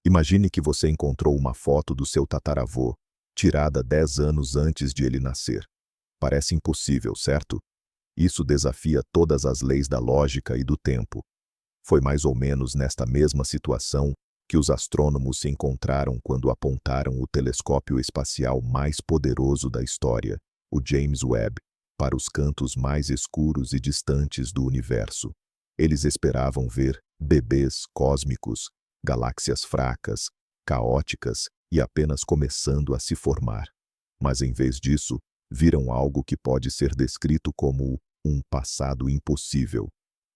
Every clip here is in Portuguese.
Imagine que você encontrou uma foto do seu tataravô, tirada 10 anos antes de ele nascer. Parece impossível, certo? Isso desafia todas as leis da lógica e do tempo. Foi mais ou menos nesta mesma situação que os astrônomos se encontraram quando apontaram o telescópio espacial mais poderoso da história, o James Webb, para os cantos mais escuros e distantes do universo. Eles esperavam ver bebês cósmicos, galáxias fracas, caóticas e apenas começando a se formar. Mas em vez disso, viram algo que pode ser descrito como um passado impossível.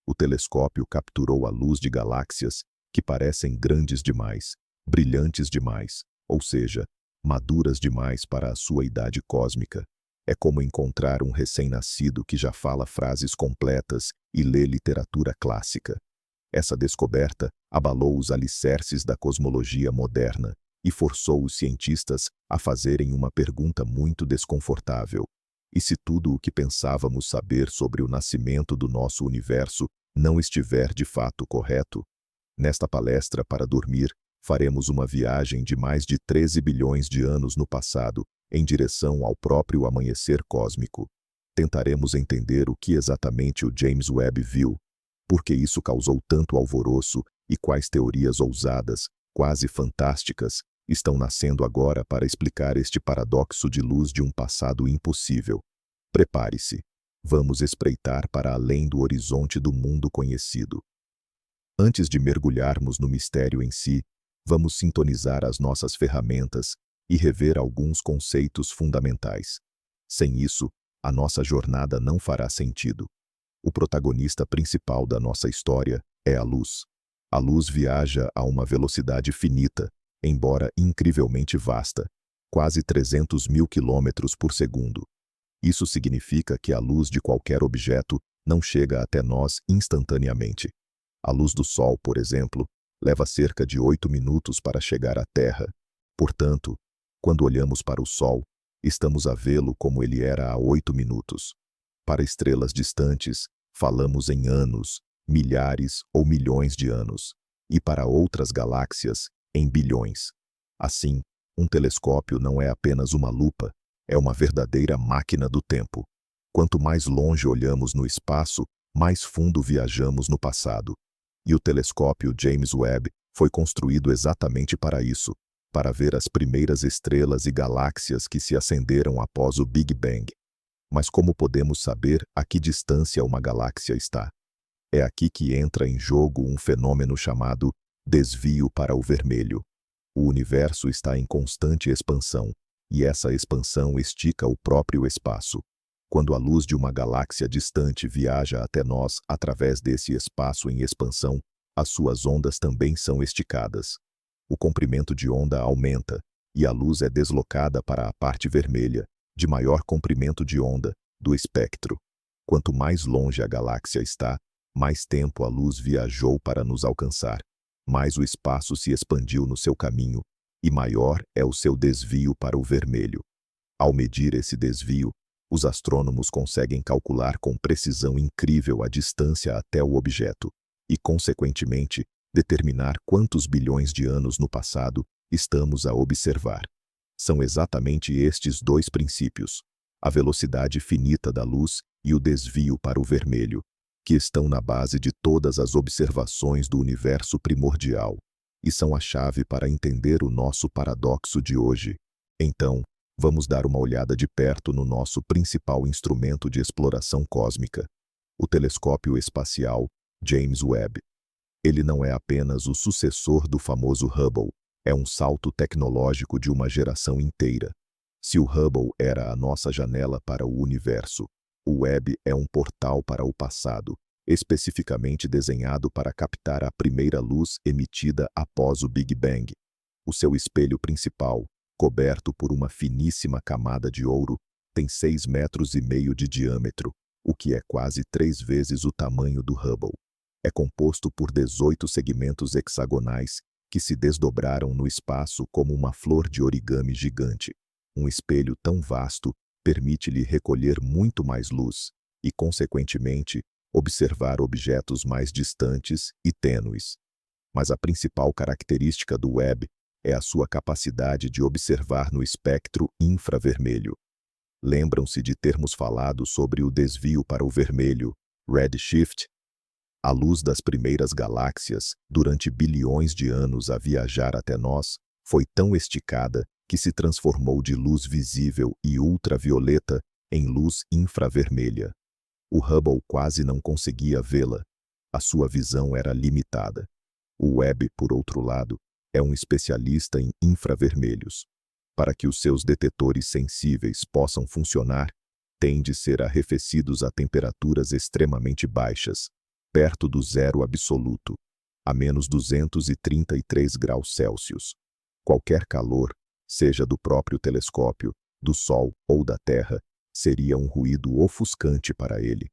O telescópio capturou a luz de galáxias que parecem grandes demais, brilhantes demais, ou seja, maduras demais para a sua idade cósmica. É como encontrar um recém-nascido que já fala frases completas e lê literatura clássica. Essa descoberta abalou os alicerces da cosmologia moderna e forçou os cientistas a fazerem uma pergunta muito desconfortável. E se tudo o que pensávamos saber sobre o nascimento do nosso universo não estiver de fato correto? Nesta palestra para dormir, faremos uma viagem de mais de 13 bilhões de anos no passado, em direção ao próprio amanhecer cósmico. Tentaremos entender o que exatamente o James Webb viu, por que isso causou tanto alvoroço e quais teorias ousadas, quase fantásticas, estão nascendo agora para explicar este paradoxo de luz de um passado impossível. Prepare-se. Vamos espreitar para além do horizonte do mundo conhecido. Antes de mergulharmos no mistério em si, vamos sintonizar as nossas ferramentas e rever alguns conceitos fundamentais. Sem isso, a nossa jornada não fará sentido. O protagonista principal da nossa história é a luz. A luz viaja a uma velocidade finita, embora incrivelmente vasta, quase 300 mil quilômetros por segundo. Isso significa que a luz de qualquer objeto não chega até nós instantaneamente. A luz do Sol, por exemplo, leva cerca de 8 minutos para chegar à Terra. Portanto, quando olhamos para o Sol, estamos a vê-lo como ele era há 8 minutos. Para estrelas distantes, falamos em anos, milhares ou milhões de anos, e para outras galáxias, em bilhões. Assim, um telescópio não é apenas uma lupa, é uma verdadeira máquina do tempo. Quanto mais longe olhamos no espaço, mais fundo viajamos no passado. E o telescópio James Webb foi construído exatamente para isso, para ver as primeiras estrelas e galáxias que se acenderam após o Big Bang. Mas como podemos saber a que distância uma galáxia está? É aqui que entra em jogo um fenômeno chamado desvio para o vermelho. O universo está em constante expansão, e essa expansão estica o próprio espaço. Quando a luz de uma galáxia distante viaja até nós através desse espaço em expansão, as suas ondas também são esticadas. O comprimento de onda aumenta, e a luz é deslocada para a parte vermelha, de maior comprimento de onda, do espectro. Quanto mais longe a galáxia está, mais tempo a luz viajou para nos alcançar, mais o espaço se expandiu no seu caminho, e maior é o seu desvio para o vermelho. Ao medir esse desvio, os astrônomos conseguem calcular com precisão incrível a distância até o objeto e, consequentemente, determinar quantos bilhões de anos no passado estamos a observar. São exatamente estes dois princípios, a velocidade finita da luz e o desvio para o vermelho, que estão na base de todas as observações do universo primordial e são a chave para entender o nosso paradoxo de hoje. Então, vamos dar uma olhada de perto no nosso principal instrumento de exploração cósmica, o telescópio espacial James Webb. Ele não é apenas o sucessor do famoso Hubble, é um salto tecnológico de uma geração inteira. Se o Hubble era a nossa janela para o universo, o Webb é um portal para o passado, especificamente desenhado para captar a primeira luz emitida após o Big Bang. O seu espelho principal, coberto por uma finíssima camada de ouro, tem 6,5 metros de diâmetro, o que é quase 3 vezes o tamanho do Hubble. É composto por 18 segmentos hexagonais que se desdobraram no espaço como uma flor de origami gigante. Um espelho tão vasto permite-lhe recolher muito mais luz e, consequentemente, observar objetos mais distantes e tênues. Mas a principal característica do Webb é a sua capacidade de observar no espectro infravermelho. Lembram-se de termos falado sobre o desvio para o vermelho, redshift? A luz das primeiras galáxias, durante bilhões de anos a viajar até nós, foi tão esticada que se transformou de luz visível e ultravioleta em luz infravermelha. O Hubble quase não conseguia vê-la. A sua visão era limitada. O Webb, por outro lado, é um especialista em infravermelhos. Para que os seus detetores sensíveis possam funcionar, têm de ser arrefecidos a temperaturas extremamente baixas, perto do zero absoluto, a menos 233 graus Celsius. Qualquer calor, seja do próprio telescópio, do Sol ou da Terra, seria um ruído ofuscante para ele.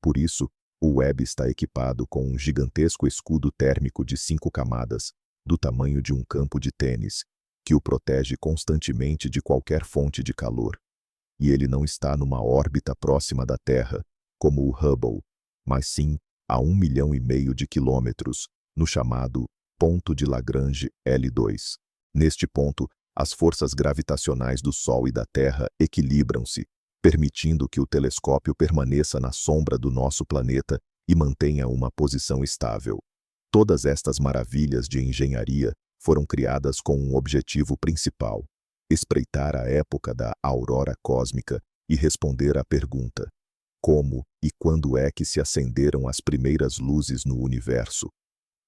Por isso, o Webb está equipado com um gigantesco escudo térmico de 5 camadas, do tamanho de um campo de tênis, que o protege constantemente de qualquer fonte de calor. E ele não está numa órbita próxima da Terra, como o Hubble, mas sim a 1,5 milhão de quilômetros, no chamado ponto de Lagrange L2. Neste ponto, as forças gravitacionais do Sol e da Terra equilibram-se, permitindo que o telescópio permaneça na sombra do nosso planeta e mantenha uma posição estável. Todas estas maravilhas de engenharia foram criadas com um objetivo principal: espreitar a época da aurora cósmica e responder à pergunta: como e quando é que se acenderam as primeiras luzes no universo?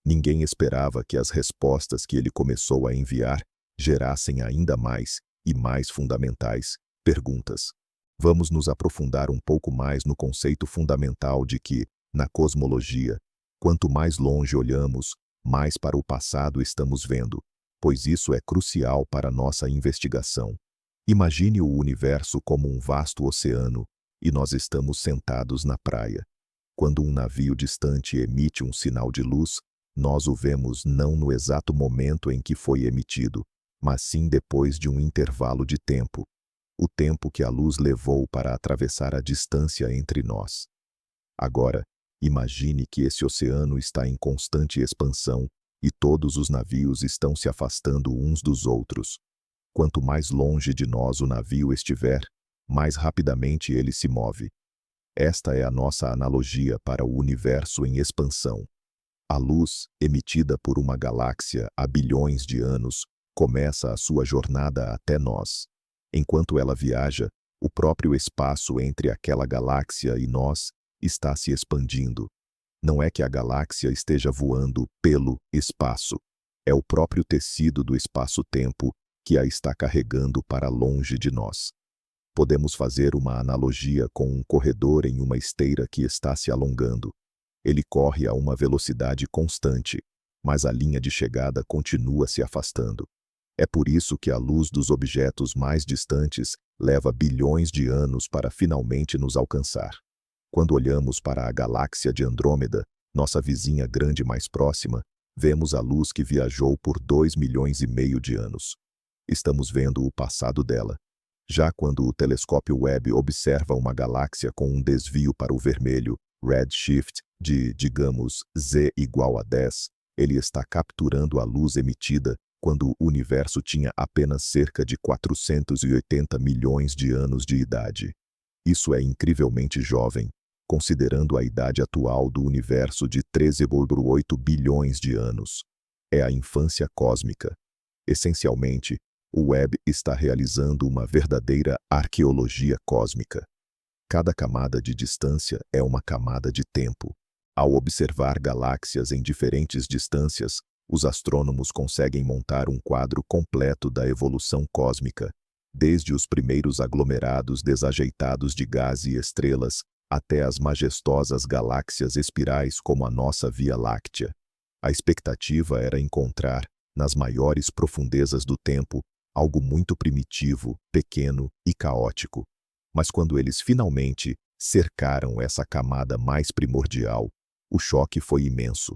Ninguém esperava que as respostas que ele começou a enviar gerassem ainda mais e mais fundamentais perguntas. Vamos nos aprofundar um pouco mais no conceito fundamental de que, na cosmologia, quanto mais longe olhamos, mais para o passado estamos vendo, pois isso é crucial para nossa investigação. Imagine o universo como um vasto oceano, e nós estamos sentados na praia. Quando um navio distante emite um sinal de luz, nós o vemos não no exato momento em que foi emitido, mas sim depois de um intervalo de tempo. O tempo que a luz levou para atravessar a distância entre nós. Agora, imagine que esse oceano está em constante expansão e todos os navios estão se afastando uns dos outros. Quanto mais longe de nós o navio estiver, mais rapidamente ele se move. Esta é a nossa analogia para o universo em expansão. A luz, emitida por uma galáxia há bilhões de anos, começa a sua jornada até nós. Enquanto ela viaja, o próprio espaço entre aquela galáxia e nós está se expandindo. Não é que a galáxia esteja voando pelo espaço. É o próprio tecido do espaço-tempo que a está carregando para longe de nós. Podemos fazer uma analogia com um corredor em uma esteira que está se alongando. Ele corre a uma velocidade constante, mas a linha de chegada continua se afastando. É por isso que a luz dos objetos mais distantes leva bilhões de anos para finalmente nos alcançar. Quando olhamos para a galáxia de Andrômeda, nossa vizinha grande mais próxima, vemos a luz que viajou por 2,5 milhões de anos. Estamos vendo o passado dela. Já quando o telescópio Webb observa uma galáxia com um desvio para o vermelho, redshift, de, digamos, Z igual a 10, ele está capturando a luz emitida quando o universo tinha apenas cerca de 480 milhões de anos de idade. Isso é incrivelmente jovem, considerando a idade atual do universo de 13,8 bilhões de anos. É a infância cósmica. Essencialmente, o Webb está realizando uma verdadeira arqueologia cósmica. Cada camada de distância é uma camada de tempo. Ao observar galáxias em diferentes distâncias, os astrônomos conseguem montar um quadro completo da evolução cósmica, desde os primeiros aglomerados desajeitados de gás e estrelas, até as majestosas galáxias espirais como a nossa Via Láctea. A expectativa era encontrar, nas maiores profundezas do tempo, algo muito primitivo, pequeno e caótico. Mas quando eles finalmente cercaram essa camada mais primordial, o choque foi imenso.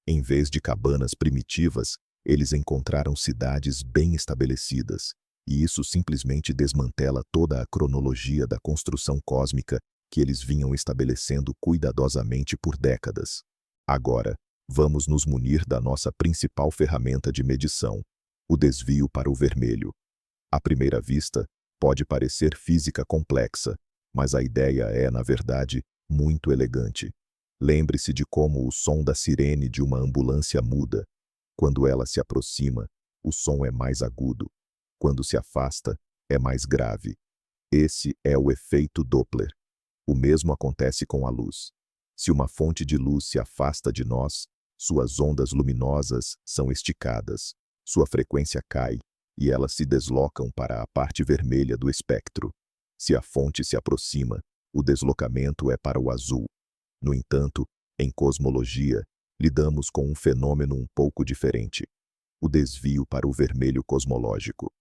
Em vez de cabanas primitivas, eles encontraram cidades bem estabelecidas, e isso simplesmente desmantela toda a cronologia da construção cósmica que eles vinham estabelecendo cuidadosamente por décadas. Agora, vamos nos munir da nossa principal ferramenta de medição, o desvio para o vermelho. À primeira vista, pode parecer física complexa, mas a ideia é, na verdade, muito elegante. Lembre-se de como o som da sirene de uma ambulância muda. Quando ela se aproxima, o som é mais agudo. Quando se afasta, é mais grave. Esse é o efeito Doppler. O mesmo acontece com a luz. Se uma fonte de luz se afasta de nós, suas ondas luminosas são esticadas, sua frequência cai, e elas se deslocam para a parte vermelha do espectro. Se a fonte se aproxima, o deslocamento é para o azul. No entanto, em cosmologia, lidamos com um fenômeno um pouco diferente: o desvio para o vermelho cosmológico.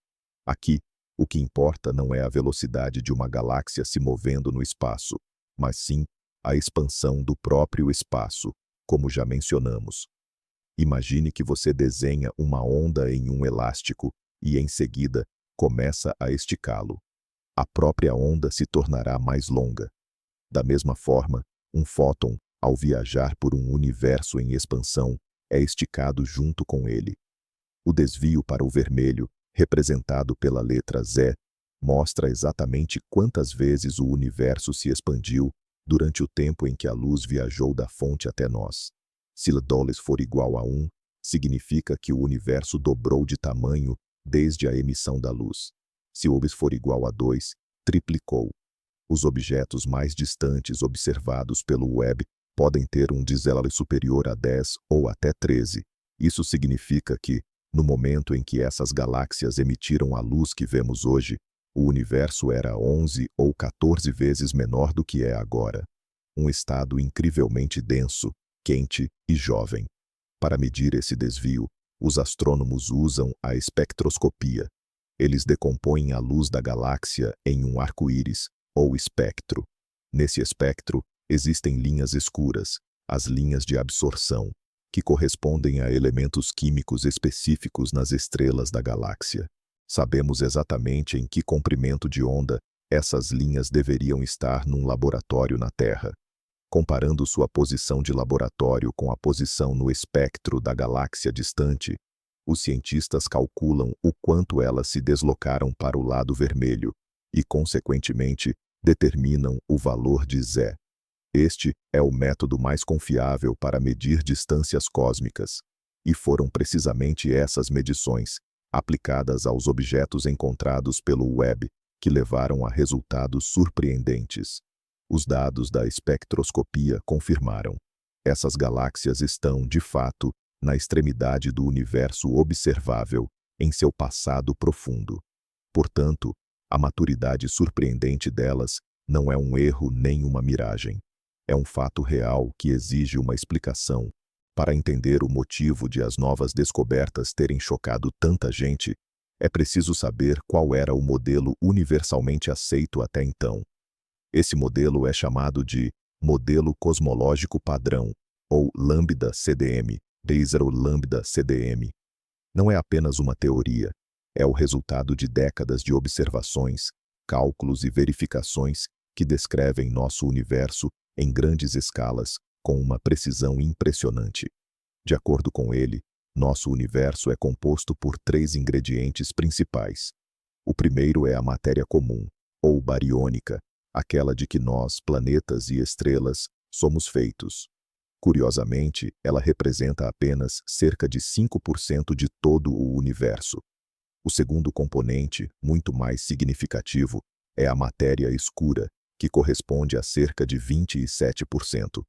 Aqui, o que importa não é a velocidade de uma galáxia se movendo no espaço, mas sim a expansão do próprio espaço, como já mencionamos. Imagine que você desenha uma onda em um elástico e, em seguida, começa a esticá-lo. A própria onda se tornará mais longa. Da mesma forma, um fóton, ao viajar por um universo em expansão, é esticado junto com ele. O desvio para o vermelho, representado pela letra Z, mostra exatamente quantas vezes o universo se expandiu durante o tempo em que a luz viajou da fonte até nós. Se λ for igual a 1, significa que o universo dobrou de tamanho desde a emissão da luz. Se OBS for igual a 2, triplicou. Os objetos mais distantes observados pelo Webb podem ter um DZL superior a 10 ou até 13. Isso significa que, no momento em que essas galáxias emitiram a luz que vemos hoje, o universo era 11 ou 14 vezes menor do que é agora. Um estado incrivelmente denso, quente e jovem. Para medir esse desvio, os astrônomos usam a espectroscopia. Eles decompõem a luz da galáxia em um arco-íris, ou espectro. Nesse espectro, existem linhas escuras, as linhas de absorção, que correspondem a elementos químicos específicos nas estrelas da galáxia. Sabemos exatamente em que comprimento de onda essas linhas deveriam estar num laboratório na Terra. Comparando sua posição de laboratório com a posição no espectro da galáxia distante, os cientistas calculam o quanto elas se deslocaram para o lado vermelho e, consequentemente, determinam o valor de Z. Este é o método mais confiável para medir distâncias cósmicas, e foram precisamente essas medições, aplicadas aos objetos encontrados pelo Webb, que levaram a resultados surpreendentes. Os dados da espectroscopia confirmaram: essas galáxias estão, de fato, na extremidade do universo observável, em seu passado profundo. Portanto, a maturidade surpreendente delas não é um erro nem uma miragem. É um fato real que exige uma explicação. Para entender o motivo de as novas descobertas terem chocado tanta gente, é preciso saber qual era o modelo universalmente aceito até então. Esse modelo é chamado de modelo cosmológico padrão, ou lambda-CDM, lambda-CDM. Não é apenas uma teoria, é o resultado de décadas de observações, cálculos e verificações que descrevem nosso universo em grandes escalas, com uma precisão impressionante. De acordo com ele, nosso universo é composto por 3 ingredientes principais. O primeiro é a matéria comum, ou bariônica, aquela de que nós, planetas e estrelas, somos feitos. Curiosamente, ela representa apenas cerca de 5% de todo o universo. O segundo componente, muito mais significativo, é a matéria escura, que corresponde a cerca de 27%.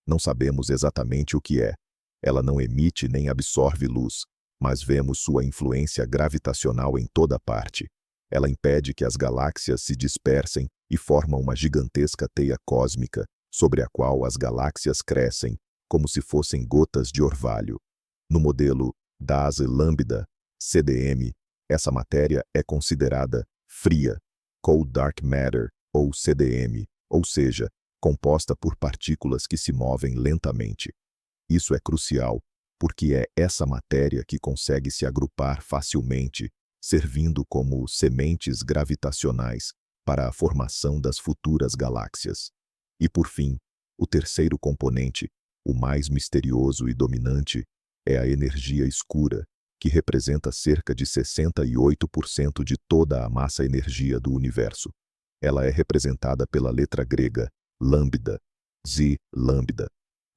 Não sabemos exatamente o que é. Ela não emite nem absorve luz, mas vemos sua influência gravitacional em toda parte. Ela impede que as galáxias se dispersem e forma uma gigantesca teia cósmica, sobre a qual as galáxias crescem, como se fossem gotas de orvalho. No modelo das lambda, CDM, essa matéria é considerada fria, Cold Dark Matter, ou CDM, ou seja, composta por partículas que se movem lentamente. Isso é crucial, porque é essa matéria que consegue se agrupar facilmente, servindo como sementes gravitacionais para a formação das futuras galáxias. E por fim, o terceiro componente O mais misterioso e dominante é a energia escura, que representa cerca de 68% de toda a massa-energia do universo. Ela é representada pela letra grega lambda, Z lambda,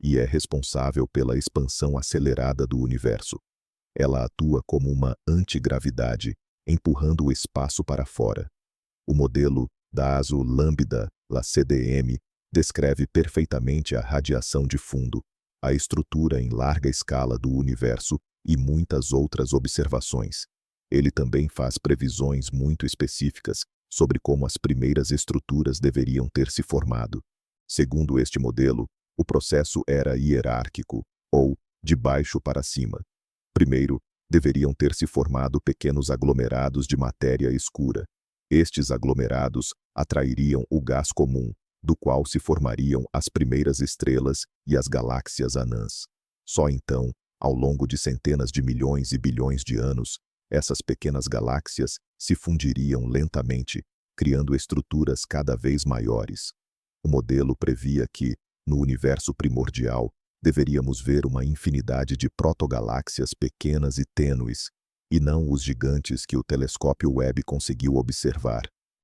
e é responsável pela expansão acelerada do universo. Ela atua como uma antigravidade, empurrando o espaço para fora. O modelo da ASO Lambda, LACDM, descreve perfeitamente a radiação de fundo, a estrutura em larga escala do universo e muitas outras observações. Ele também faz previsões muito específicas sobre como as primeiras estruturas deveriam ter se formado. Segundo este modelo, o processo era hierárquico, ou de baixo para cima. Primeiro, deveriam ter se formado pequenos aglomerados de matéria escura. Estes aglomerados atrairiam o gás comum, do qual se formariam as primeiras estrelas e as galáxias anãs. Só então, ao longo de centenas de milhões e bilhões de anos, essas pequenas galáxias se fundiriam lentamente, criando estruturas cada vez maiores. O modelo previa que, no universo primordial, deveríamos ver uma infinidade de protogaláxias pequenas e tênues, e não os gigantes que o telescópio Webb conseguiu observar.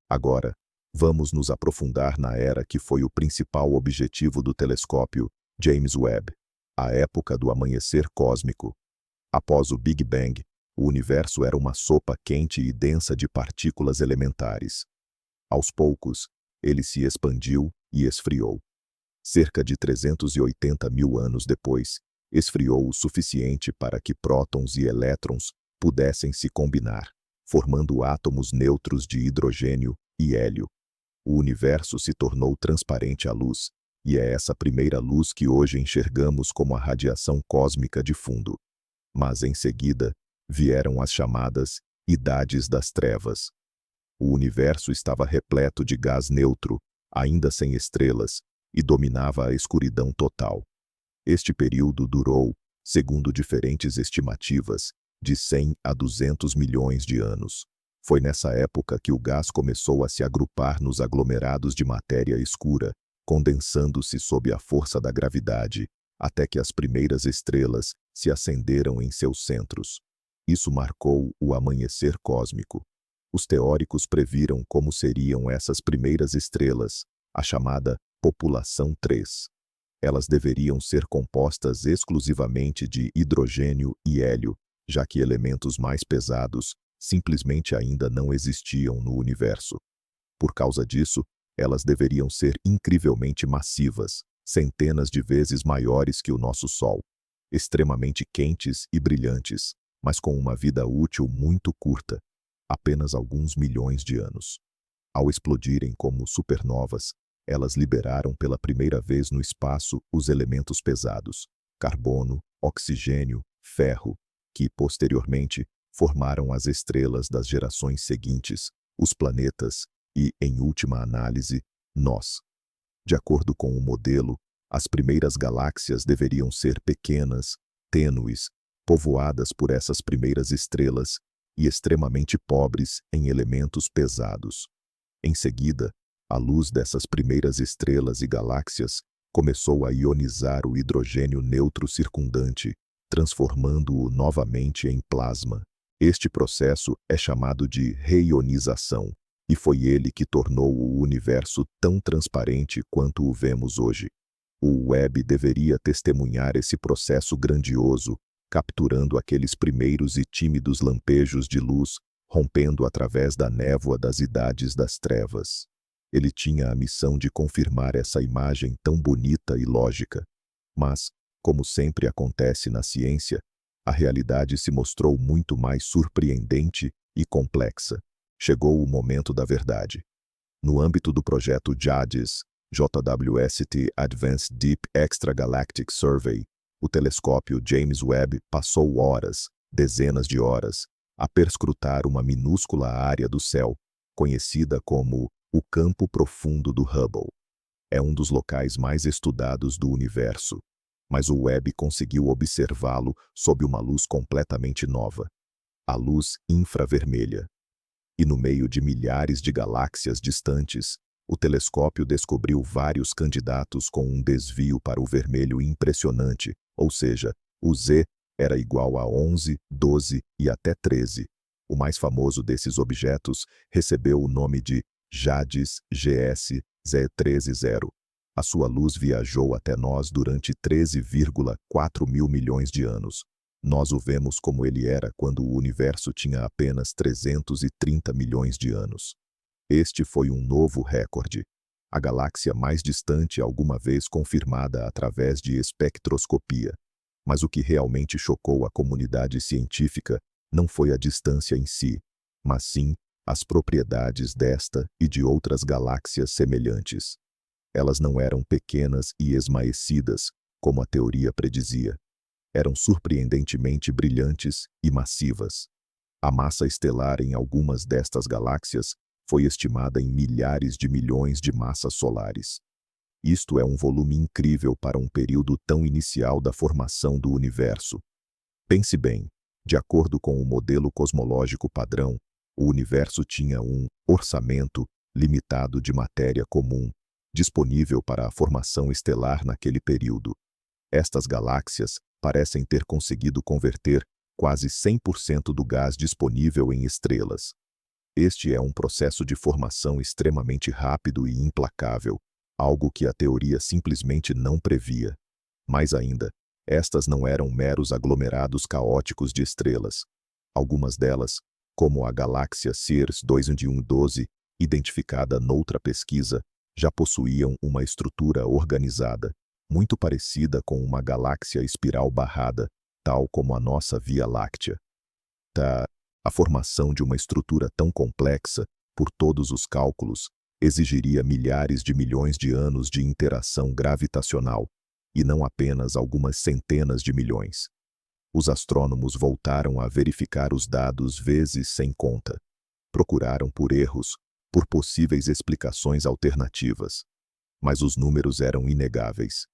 Agora, vamos nos aprofundar na era que foi o principal objetivo do telescópio James Webb, a época do amanhecer cósmico. Após o Big Bang, o universo era uma sopa quente e densa de partículas elementares. Aos poucos, ele se expandiu e esfriou. Cerca de 380 mil anos depois, esfriou o suficiente para que prótons e elétrons pudessem se combinar, formando átomos neutros de hidrogênio e hélio. O universo se tornou transparente à luz, e é essa primeira luz que hoje enxergamos como a radiação cósmica de fundo. Mas em seguida, vieram as chamadas Idades das Trevas. O universo estava repleto de gás neutro, ainda sem estrelas, e dominava a escuridão total. Este período durou, segundo diferentes estimativas, de 100 a 200 milhões de anos. Foi nessa época que o gás começou a se agrupar nos aglomerados de matéria escura, condensando-se sob a força da gravidade, até que as primeiras estrelas se acenderam em seus centros. Isso marcou o amanhecer cósmico. Os teóricos previram como seriam essas primeiras estrelas, a chamada população 3. Elas deveriam ser compostas exclusivamente de hidrogênio e hélio, já que elementos mais pesados simplesmente ainda não existiam no universo. Por causa disso, elas deveriam ser incrivelmente massivas, centenas de vezes maiores que o nosso Sol, extremamente quentes e brilhantes, mas com uma vida útil muito curta, apenas alguns milhões de anos. Ao explodirem como supernovas, elas liberaram pela primeira vez no espaço os elementos pesados, carbono, oxigênio, ferro, que, posteriormente, formaram as estrelas das gerações seguintes, os planetas e, em última análise, nós. De acordo com o modelo, as primeiras galáxias deveriam ser pequenas, tênues, povoadas por essas primeiras estrelas e extremamente pobres em elementos pesados. Em seguida, a luz dessas primeiras estrelas e galáxias começou a ionizar o hidrogênio neutro circundante, transformando-o novamente em plasma. Este processo é chamado de reionização, e foi ele que tornou o universo tão transparente quanto o vemos hoje. O Webb deveria testemunhar esse processo grandioso, capturando aqueles primeiros e tímidos lampejos de luz, rompendo através da névoa das idades das trevas. Ele tinha a missão de confirmar essa imagem tão bonita e lógica. Mas, como sempre acontece na ciência, a realidade se mostrou muito mais surpreendente e complexa. Chegou o momento da verdade. No âmbito do projeto JADIS, JWST Advanced Deep Extragalactic Survey, o telescópio James Webb passou horas, dezenas de horas, a perscrutar uma minúscula área do céu, conhecida como o campo profundo do Hubble. É um dos locais mais estudados do universo, mas o Webb conseguiu observá-lo sob uma luz completamente nova, a luz infravermelha. E no meio de milhares de galáxias distantes, O telescópio descobriu vários candidatos com um desvio para o vermelho impressionante, ou seja, o Z era igual a 11, 12 e até 13. O mais famoso desses objetos recebeu o nome de JADES GS Z130. A sua luz viajou até nós durante 13,4 mil milhões de anos. Nós o vemos como ele era quando o universo tinha apenas 330 milhões de anos. Este foi um novo recorde. A galáxia mais distante alguma vez confirmada através de espectroscopia. Mas o que realmente chocou a comunidade científica não foi a distância em si, mas sim as propriedades desta e de outras galáxias semelhantes. Elas não eram pequenas e esmaecidas, como a teoria predizia. Eram surpreendentemente brilhantes e massivas. A massa estelar em algumas destas galáxias foi estimada em milhares de milhões de massas solares. Isto é um volume incrível para um período tão inicial da formação do universo. Pense bem, de acordo com o modelo cosmológico padrão, o universo tinha um orçamento limitado de matéria comum, disponível para a formação estelar naquele período. Estas galáxias parecem ter conseguido converter quase 100% do gás disponível em estrelas. Este é um processo de formação extremamente rápido e implacável, algo que a teoria simplesmente não previa. Mais ainda, estas não eram meros aglomerados caóticos de estrelas. Algumas delas, como a galáxia Sears 2112, identificada noutra pesquisa, já possuíam uma estrutura organizada, muito parecida com uma galáxia espiral barrada, tal como a nossa Via Láctea. A formação de uma estrutura tão complexa, por todos os cálculos, exigiria milhares de milhões de anos de interação gravitacional, e não apenas algumas centenas de milhões. Os astrônomos voltaram a verificar os dados vezes sem conta. Procuraram por erros, por possíveis explicações alternativas. Mas os números eram inegáveis.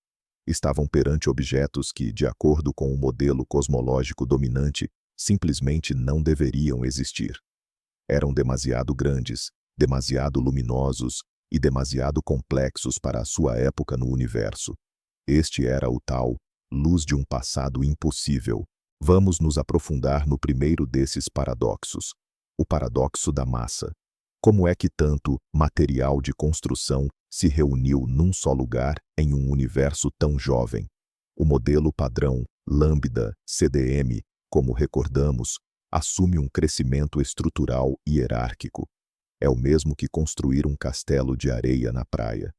Estavam perante objetos que, de acordo com o modelo cosmológico dominante, simplesmente não deveriam existir. Eram demasiado grandes, demasiado luminosos e demasiado complexos para a sua época no universo. Este era o tal luz de um passado impossível. Vamos nos aprofundar no primeiro desses paradoxos, o paradoxo da massa. Como é que tanto material de construção se reuniu num só lugar em um universo tão jovem? O modelo padrão Lambda CDM, como recordamos, assume um crescimento estrutural hierárquico. É o mesmo que construir um castelo de areia na praia.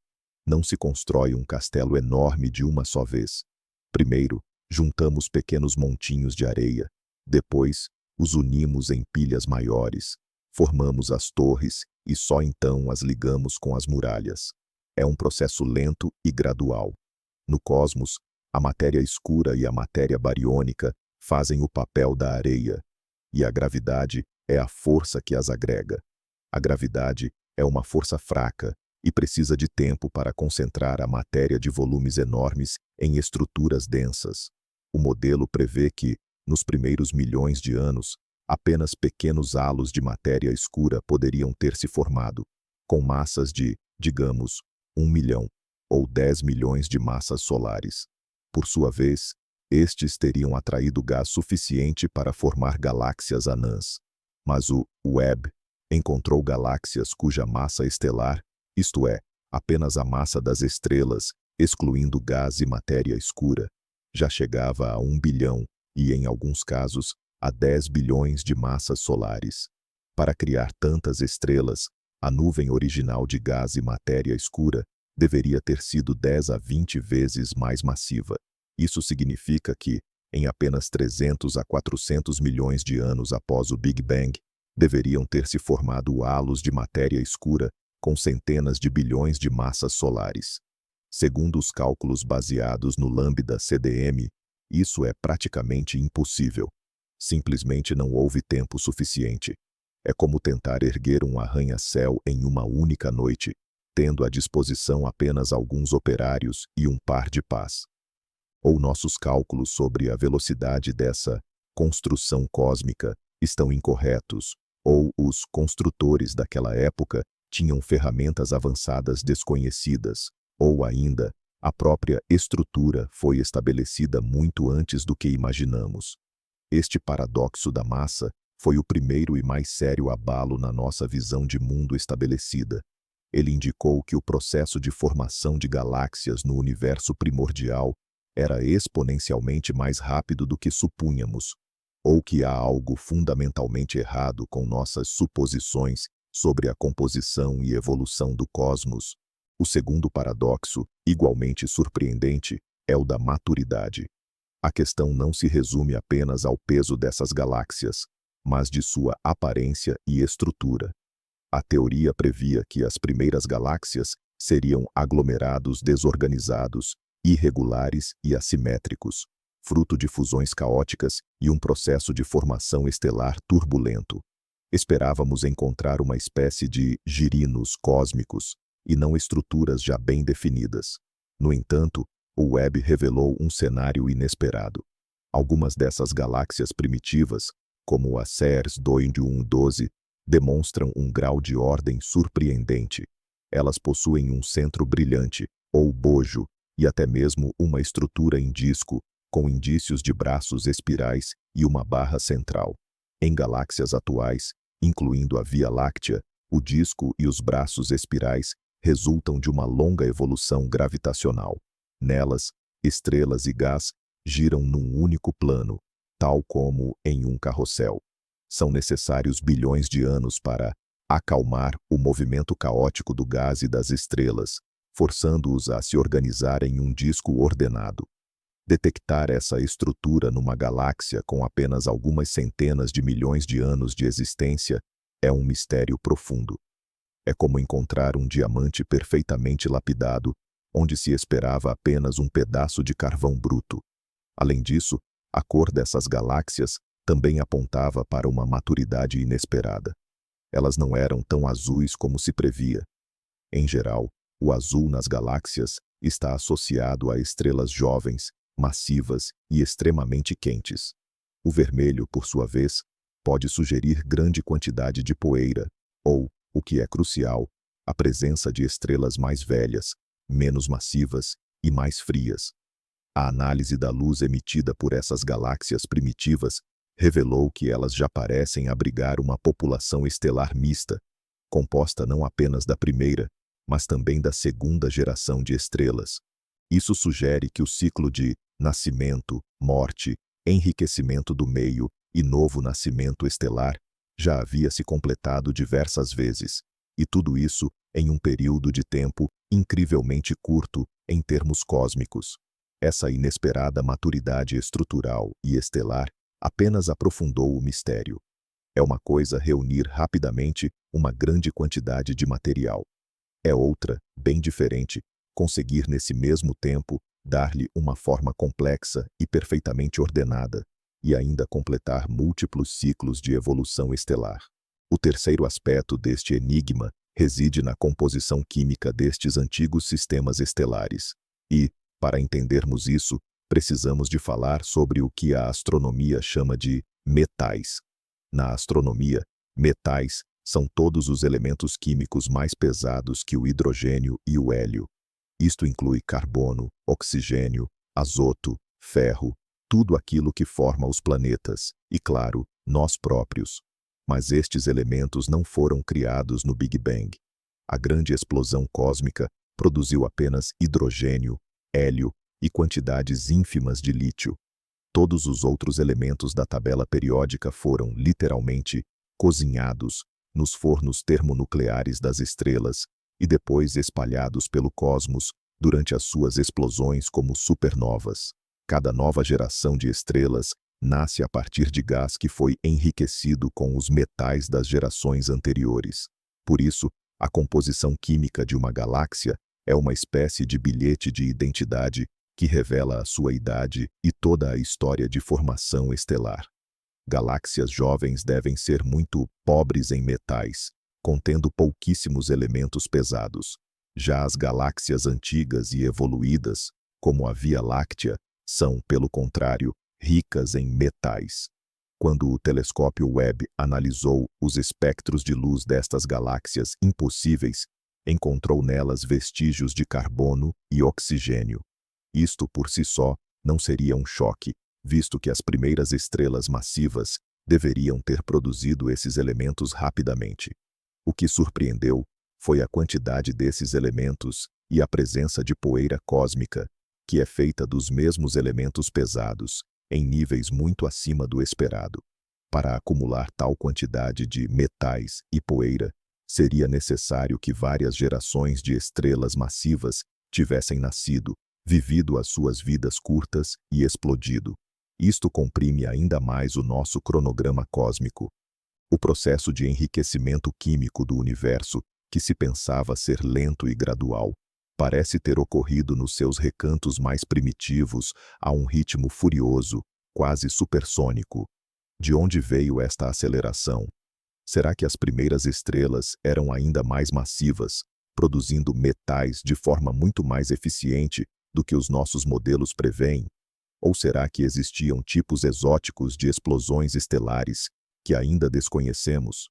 Não se constrói um castelo enorme de uma só vez. Primeiro, juntamos pequenos montinhos de areia. Depois, os unimos em pilhas maiores. Formamos as torres e só então as ligamos com as muralhas. É um processo lento e gradual. No cosmos, a matéria escura e a matéria bariônica fazem o papel da areia, e a gravidade é a força que as agrega. A gravidade é uma força fraca e precisa de tempo para concentrar a matéria de volumes enormes em estruturas densas. O modelo prevê que, nos primeiros milhões de anos, apenas pequenos halos de matéria escura poderiam ter se formado, com massas de, digamos, 1 milhão ou 10 milhões de massas solares. Por sua vez, estes teriam atraído gás suficiente para formar galáxias anãs. Mas o Webb encontrou galáxias cuja massa estelar, isto é, apenas a massa das estrelas, excluindo gás e matéria escura, já chegava a 1 bilhão e, em alguns casos, a 10 bilhões de massas solares. Para criar tantas estrelas, a nuvem original de gás e matéria escura deveria ter sido 10 a 20 vezes mais massiva. Isso significa que, em apenas 300 a 400 milhões de anos após o Big Bang, deveriam ter se formado halos de matéria escura com centenas de bilhões de massas solares. Segundo os cálculos baseados no Lambda CDM, isso é praticamente impossível. Simplesmente não houve tempo suficiente. É como tentar erguer um arranha-céu em uma única noite, tendo à disposição apenas alguns operários e um par de pás. Ou nossos cálculos sobre a velocidade dessa construção cósmica estão incorretos, ou os construtores daquela época tinham ferramentas avançadas desconhecidas, ou ainda, a própria estrutura foi estabelecida muito antes do que imaginamos. Este paradoxo da massa foi o primeiro e mais sério abalo na nossa visão de mundo estabelecida. Ele indicou que o processo de formação de galáxias no universo primordial era exponencialmente mais rápido do que supunhamos, ou que há algo fundamentalmente errado com nossas suposições sobre a composição e evolução do cosmos. O segundo paradoxo, igualmente surpreendente, é o da maturidade. A questão não se resume apenas ao peso dessas galáxias, mas de sua aparência e estrutura. A teoria previa que as primeiras galáxias seriam aglomerados desorganizados, irregulares e assimétricos, fruto de fusões caóticas e um processo de formação estelar turbulento. Esperávamos encontrar uma espécie de girinos cósmicos, e não estruturas já bem definidas. No entanto, o Webb revelou um cenário inesperado. Algumas dessas galáxias primitivas, como a CERS 2112, demonstram um grau de ordem surpreendente. Elas possuem um centro brilhante, ou bojo, e até mesmo uma estrutura em disco, com indícios de braços espirais e uma barra central. Em galáxias atuais, incluindo a Via Láctea, o disco e os braços espirais resultam de uma longa evolução gravitacional. Nelas, estrelas e gás giram num único plano, tal como em um carrossel. São necessários bilhões de anos para acalmar o movimento caótico do gás e das estrelas, forçando-os a se organizar em um disco ordenado. Detectar essa estrutura numa galáxia com apenas algumas centenas de milhões de anos de existência é um mistério profundo. É como encontrar um diamante perfeitamente lapidado, onde se esperava apenas um pedaço de carvão bruto. Além disso, a cor dessas galáxias também apontava para uma maturidade inesperada. Elas não eram tão azuis como se previa. Em geral, o azul nas galáxias está associado a estrelas jovens, massivas e extremamente quentes. O vermelho, por sua vez, pode sugerir grande quantidade de poeira, ou, o que é crucial, a presença de estrelas mais velhas, menos massivas e mais frias. A análise da luz emitida por essas galáxias primitivas revelou que elas já parecem abrigar uma população estelar mista, composta não apenas da primeira, mas também da segunda geração de estrelas. Isso sugere que o ciclo de nascimento, morte, enriquecimento do meio e novo nascimento estelar já havia se completado diversas vezes, e tudo isso em um período de tempo incrivelmente curto em termos cósmicos. Essa inesperada maturidade estrutural e estelar apenas aprofundou o mistério. É uma coisa reunir rapidamente uma grande quantidade de material. É outra, bem diferente, conseguir nesse mesmo tempo dar-lhe uma forma complexa e perfeitamente ordenada, e ainda completar múltiplos ciclos de evolução estelar. O terceiro aspecto deste enigma reside na composição química destes antigos sistemas estelares. E, para entendermos isso, precisamos de falar sobre o que a astronomia chama de metais. Na astronomia, metais são todos os elementos químicos mais pesados que o hidrogênio e o hélio. Isto inclui carbono, oxigênio, azoto, ferro, tudo aquilo que forma os planetas, e claro, nós próprios. Mas estes elementos não foram criados no Big Bang. A grande explosão cósmica produziu apenas hidrogênio, hélio e quantidades ínfimas de lítio. Todos os outros elementos da tabela periódica foram, literalmente, cozinhados nos fornos termonucleares das estrelas e depois espalhados pelo cosmos durante as suas explosões como supernovas. Cada nova geração de estrelas nasce a partir de gás que foi enriquecido com os metais das gerações anteriores. Por isso, a composição química de uma galáxia é uma espécie de bilhete de identidade que revela a sua idade e toda a história de formação estelar. Galáxias jovens devem ser muito pobres em metais, contendo pouquíssimos elementos pesados. Já as galáxias antigas e evoluídas, como a Via Láctea, são, pelo contrário, ricas em metais. Quando o telescópio Webb analisou os espectros de luz destas galáxias impossíveis, encontrou nelas vestígios de carbono e oxigênio. Isto por si só não seria um choque, visto que as primeiras estrelas massivas deveriam ter produzido esses elementos rapidamente. O que surpreendeu foi a quantidade desses elementos e a presença de poeira cósmica, que é feita dos mesmos elementos pesados, em níveis muito acima do esperado. Para acumular tal quantidade de metais e poeira, seria necessário que várias gerações de estrelas massivas tivessem nascido, vivido as suas vidas curtas e explodido. Isto comprime ainda mais o nosso cronograma cósmico. O processo de enriquecimento químico do universo, que se pensava ser lento e gradual, parece ter ocorrido nos seus recantos mais primitivos a um ritmo furioso, quase supersônico. De onde veio esta aceleração? Será que as primeiras estrelas eram ainda mais massivas, produzindo metais de forma muito mais eficiente do que os nossos modelos prevêem? Ou será que existiam tipos exóticos de explosões estelares que ainda desconhecemos?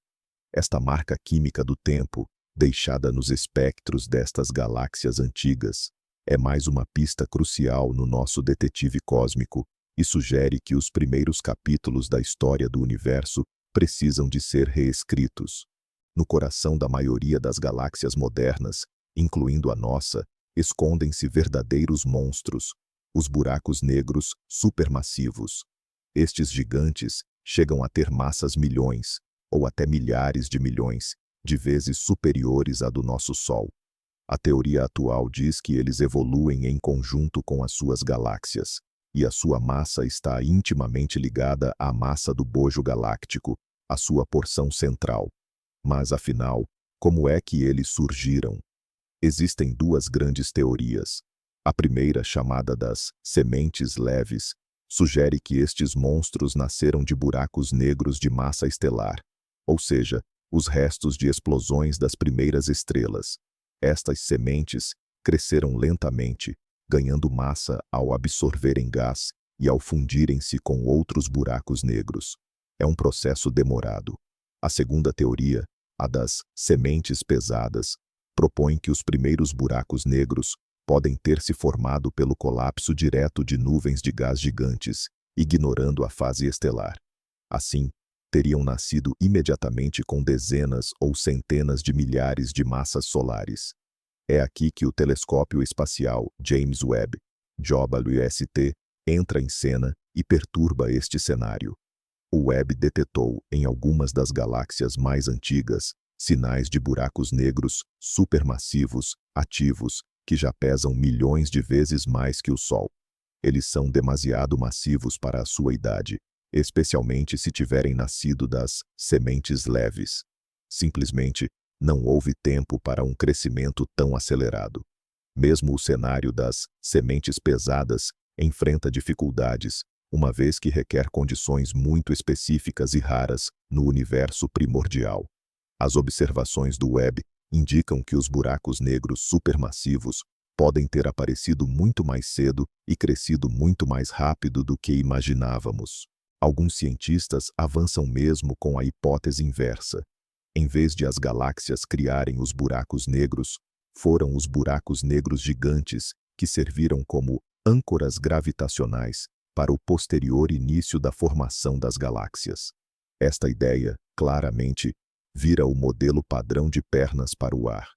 Esta marca química do tempo, deixada nos espectros destas galáxias antigas, é mais uma pista crucial no nosso detetive cósmico e sugere que os primeiros capítulos da história do universo precisam de ser reescritos. No coração da maioria das galáxias modernas, incluindo a nossa, escondem-se verdadeiros monstros, os buracos negros supermassivos. Estes gigantes chegam a ter massas milhões, ou até milhares de milhões, de vezes superiores à do nosso Sol. A teoria atual diz que eles evoluem em conjunto com as suas galáxias, e a sua massa está intimamente ligada à massa do bojo galáctico, a sua porção central. Mas, afinal, como é que eles surgiram? Existem duas grandes teorias. A primeira, chamada das sementes leves, sugere que estes monstros nasceram de buracos negros de massa estelar, ou seja, os restos de explosões das primeiras estrelas. Estas sementes cresceram lentamente, ganhando massa ao absorverem gás e ao fundirem-se com outros buracos negros. É um processo demorado. A segunda teoria, a das sementes pesadas, propõe que os primeiros buracos negros podem ter se formado pelo colapso direto de nuvens de gás gigantes, ignorando a fase estelar. Assim, teriam nascido imediatamente com dezenas ou centenas de milhares de massas solares. É aqui que o telescópio espacial James Webb, JWST, entra em cena e perturba este cenário. O Webb detetou, em algumas das galáxias mais antigas, sinais de buracos negros supermassivos, ativos, que já pesam milhões de vezes mais que o Sol. Eles são demasiado massivos para a sua idade, especialmente se tiverem nascido das sementes leves. Simplesmente, não houve tempo para um crescimento tão acelerado. Mesmo o cenário das sementes pesadas enfrenta dificuldades, uma vez que requer condições muito específicas e raras no universo primordial. As observações do Webb indicam que os buracos negros supermassivos podem ter aparecido muito mais cedo e crescido muito mais rápido do que imaginávamos. Alguns cientistas avançam mesmo com a hipótese inversa. Em vez de as galáxias criarem os buracos negros, foram os buracos negros gigantes que serviram como âncoras gravitacionais para o posterior início da formação das galáxias. Esta ideia, claramente, vira o modelo padrão de pernas para o ar.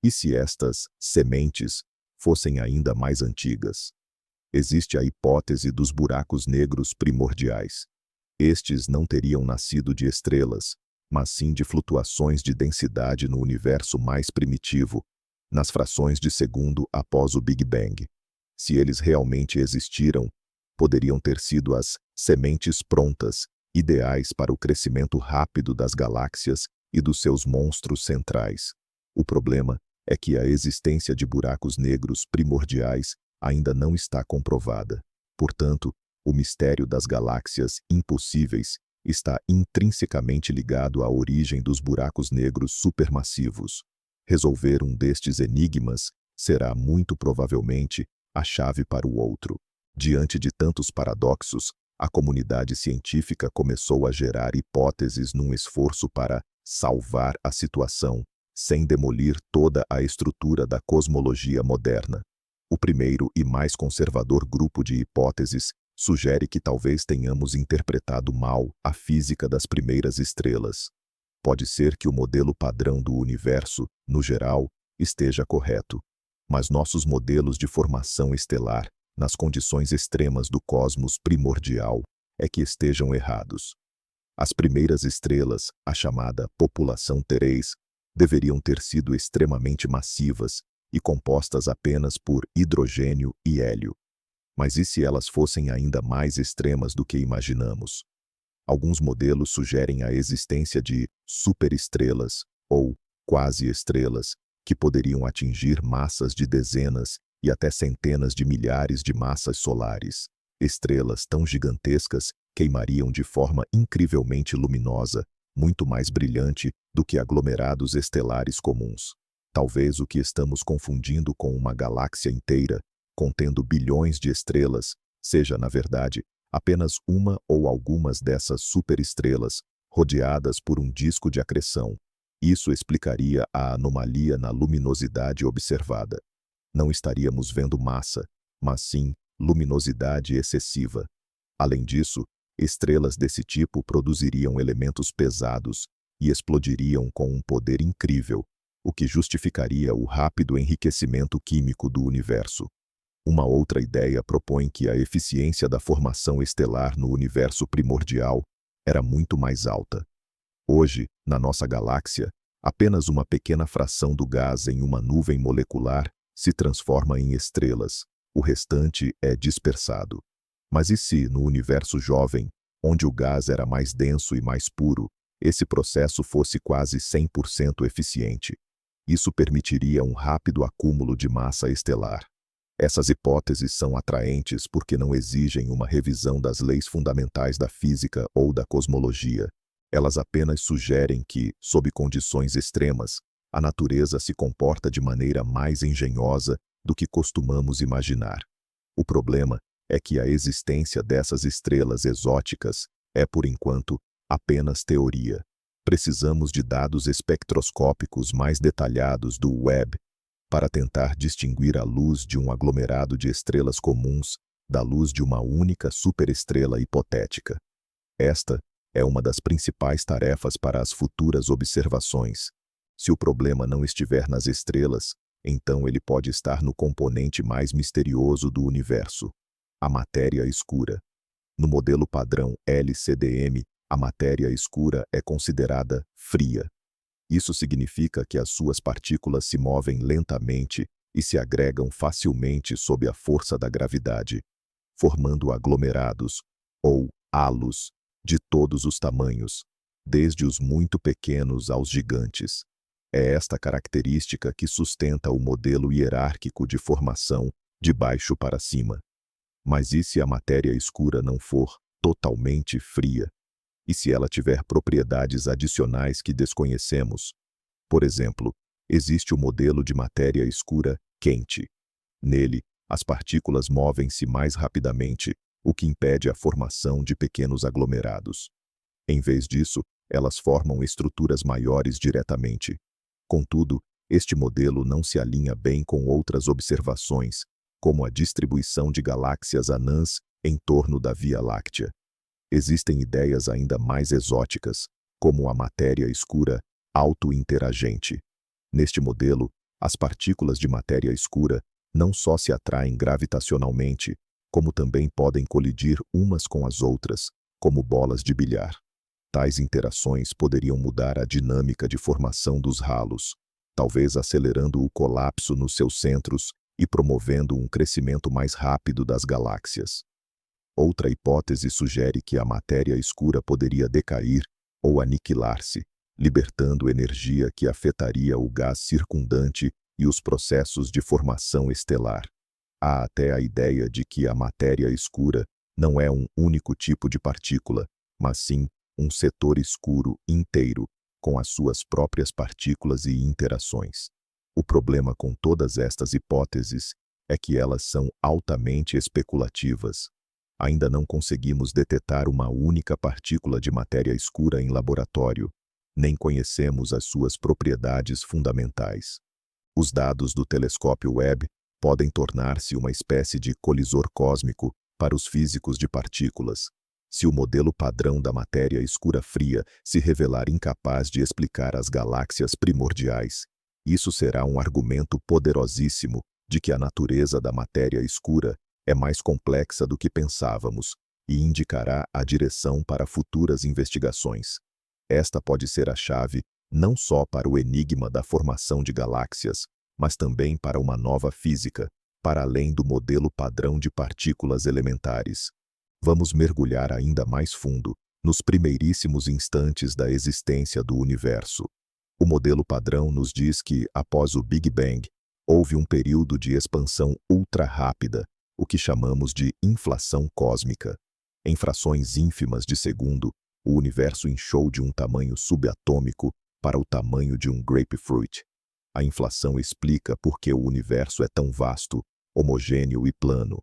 E se estas sementes fossem ainda mais antigas? Existe a hipótese dos buracos negros primordiais. Estes não teriam nascido de estrelas, mas sim de flutuações de densidade no universo mais primitivo, nas frações de segundo após o Big Bang. Se eles realmente existiram, poderiam ter sido as sementes prontas, ideais para o crescimento rápido das galáxias e dos seus monstros centrais. O problema é que a existência de buracos negros primordiais ainda não está comprovada. Portanto, o mistério das galáxias impossíveis está intrinsecamente ligado à origem dos buracos negros supermassivos. Resolver um destes enigmas será muito provavelmente a chave para o outro. Diante de tantos paradoxos, a comunidade científica começou a gerar hipóteses num esforço para salvar a situação, sem demolir toda a estrutura da cosmologia moderna. O primeiro e mais conservador grupo de hipóteses sugere que talvez tenhamos interpretado mal a física das primeiras estrelas. Pode ser que o modelo padrão do universo, no geral, esteja correto, mas nossos modelos de formação estelar, nas condições extremas do cosmos primordial, é que estejam errados. As primeiras estrelas, a chamada população Tereis, deveriam ter sido extremamente massivas e compostas apenas por hidrogênio e hélio. Mas e se elas fossem ainda mais extremas do que imaginamos? Alguns modelos sugerem a existência de superestrelas, ou quase-estrelas, que poderiam atingir massas de dezenas e até centenas de milhares de massas solares. Estrelas tão gigantescas queimariam de forma incrivelmente luminosa, muito mais brilhante do que aglomerados estelares comuns. Talvez o que estamos confundindo com uma galáxia inteira, contendo bilhões de estrelas, seja, na verdade, apenas uma ou algumas dessas superestrelas, rodeadas por um disco de acreção. Isso explicaria a anomalia na luminosidade observada. Não estaríamos vendo massa, mas sim luminosidade excessiva. Além disso, estrelas desse tipo produziriam elementos pesados e explodiriam com um poder incrível, o que justificaria o rápido enriquecimento químico do universo. Uma outra ideia propõe que a eficiência da formação estelar no universo primordial era muito mais alta. Hoje, na nossa galáxia, apenas uma pequena fração do gás em uma nuvem molecular se transforma em estrelas, o restante é dispersado. Mas e se, no universo jovem, onde o gás era mais denso e mais puro, esse processo fosse quase 100% eficiente? Isso permitiria um rápido acúmulo de massa estelar. Essas hipóteses são atraentes porque não exigem uma revisão das leis fundamentais da física ou da cosmologia. Elas apenas sugerem que, sob condições extremas, a natureza se comporta de maneira mais engenhosa do que costumamos imaginar. O problema é que a existência dessas estrelas exóticas é, por enquanto, apenas teoria. Precisamos de dados espectroscópicos mais detalhados do Webb para tentar distinguir a luz de um aglomerado de estrelas comuns da luz de uma única superestrela hipotética. Esta é uma das principais tarefas para as futuras observações. Se o problema não estiver nas estrelas, então ele pode estar no componente mais misterioso do universo, a matéria escura. No modelo padrão LCDM, a matéria escura é considerada fria. Isso significa que as suas partículas se movem lentamente e se agregam facilmente sob a força da gravidade, formando aglomerados, ou halos, de todos os tamanhos, desde os muito pequenos aos gigantes. É esta característica que sustenta o modelo hierárquico de formação de baixo para cima. Mas e se a matéria escura não for totalmente fria? E se ela tiver propriedades adicionais que desconhecemos? Por exemplo, existe o modelo de matéria escura quente. Nele, as partículas movem-se mais rapidamente, o que impede a formação de pequenos aglomerados. Em vez disso, elas formam estruturas maiores diretamente. Contudo, este modelo não se alinha bem com outras observações, como a distribuição de galáxias anãs em torno da Via Láctea. Existem ideias ainda mais exóticas, como a matéria escura autointeragente. Neste modelo, as partículas de matéria escura não só se atraem gravitacionalmente, como também podem colidir umas com as outras, como bolas de bilhar. Tais interações poderiam mudar a dinâmica de formação dos halos, talvez acelerando o colapso nos seus centros e promovendo um crescimento mais rápido das galáxias. Outra hipótese sugere que a matéria escura poderia decair ou aniquilar-se, libertando energia que afetaria o gás circundante e os processos de formação estelar. Há até a ideia de que a matéria escura não é um único tipo de partícula, mas sim um setor escuro inteiro, com as suas próprias partículas e interações. O problema com todas estas hipóteses é que elas são altamente especulativas. Ainda não conseguimos detectar uma única partícula de matéria escura em laboratório, nem conhecemos as suas propriedades fundamentais. Os dados do telescópio Webb podem tornar-se uma espécie de colisor cósmico para os físicos de partículas. Se o modelo padrão da matéria escura fria se revelar incapaz de explicar as galáxias primordiais, isso será um argumento poderosíssimo de que a natureza da matéria escura é mais complexa do que pensávamos e indicará a direção para futuras investigações. Esta pode ser a chave não só para o enigma da formação de galáxias, mas também para uma nova física, para além do modelo padrão de partículas elementares. Vamos mergulhar ainda mais fundo, nos primeiríssimos instantes da existência do universo. O modelo padrão nos diz que, após o Big Bang, houve um período de expansão ultra rápida, o que chamamos de inflação cósmica. Em frações ínfimas de segundo, o universo inchou de um tamanho subatômico para o tamanho de um grapefruit. A inflação explica por que o universo é tão vasto, homogêneo e plano.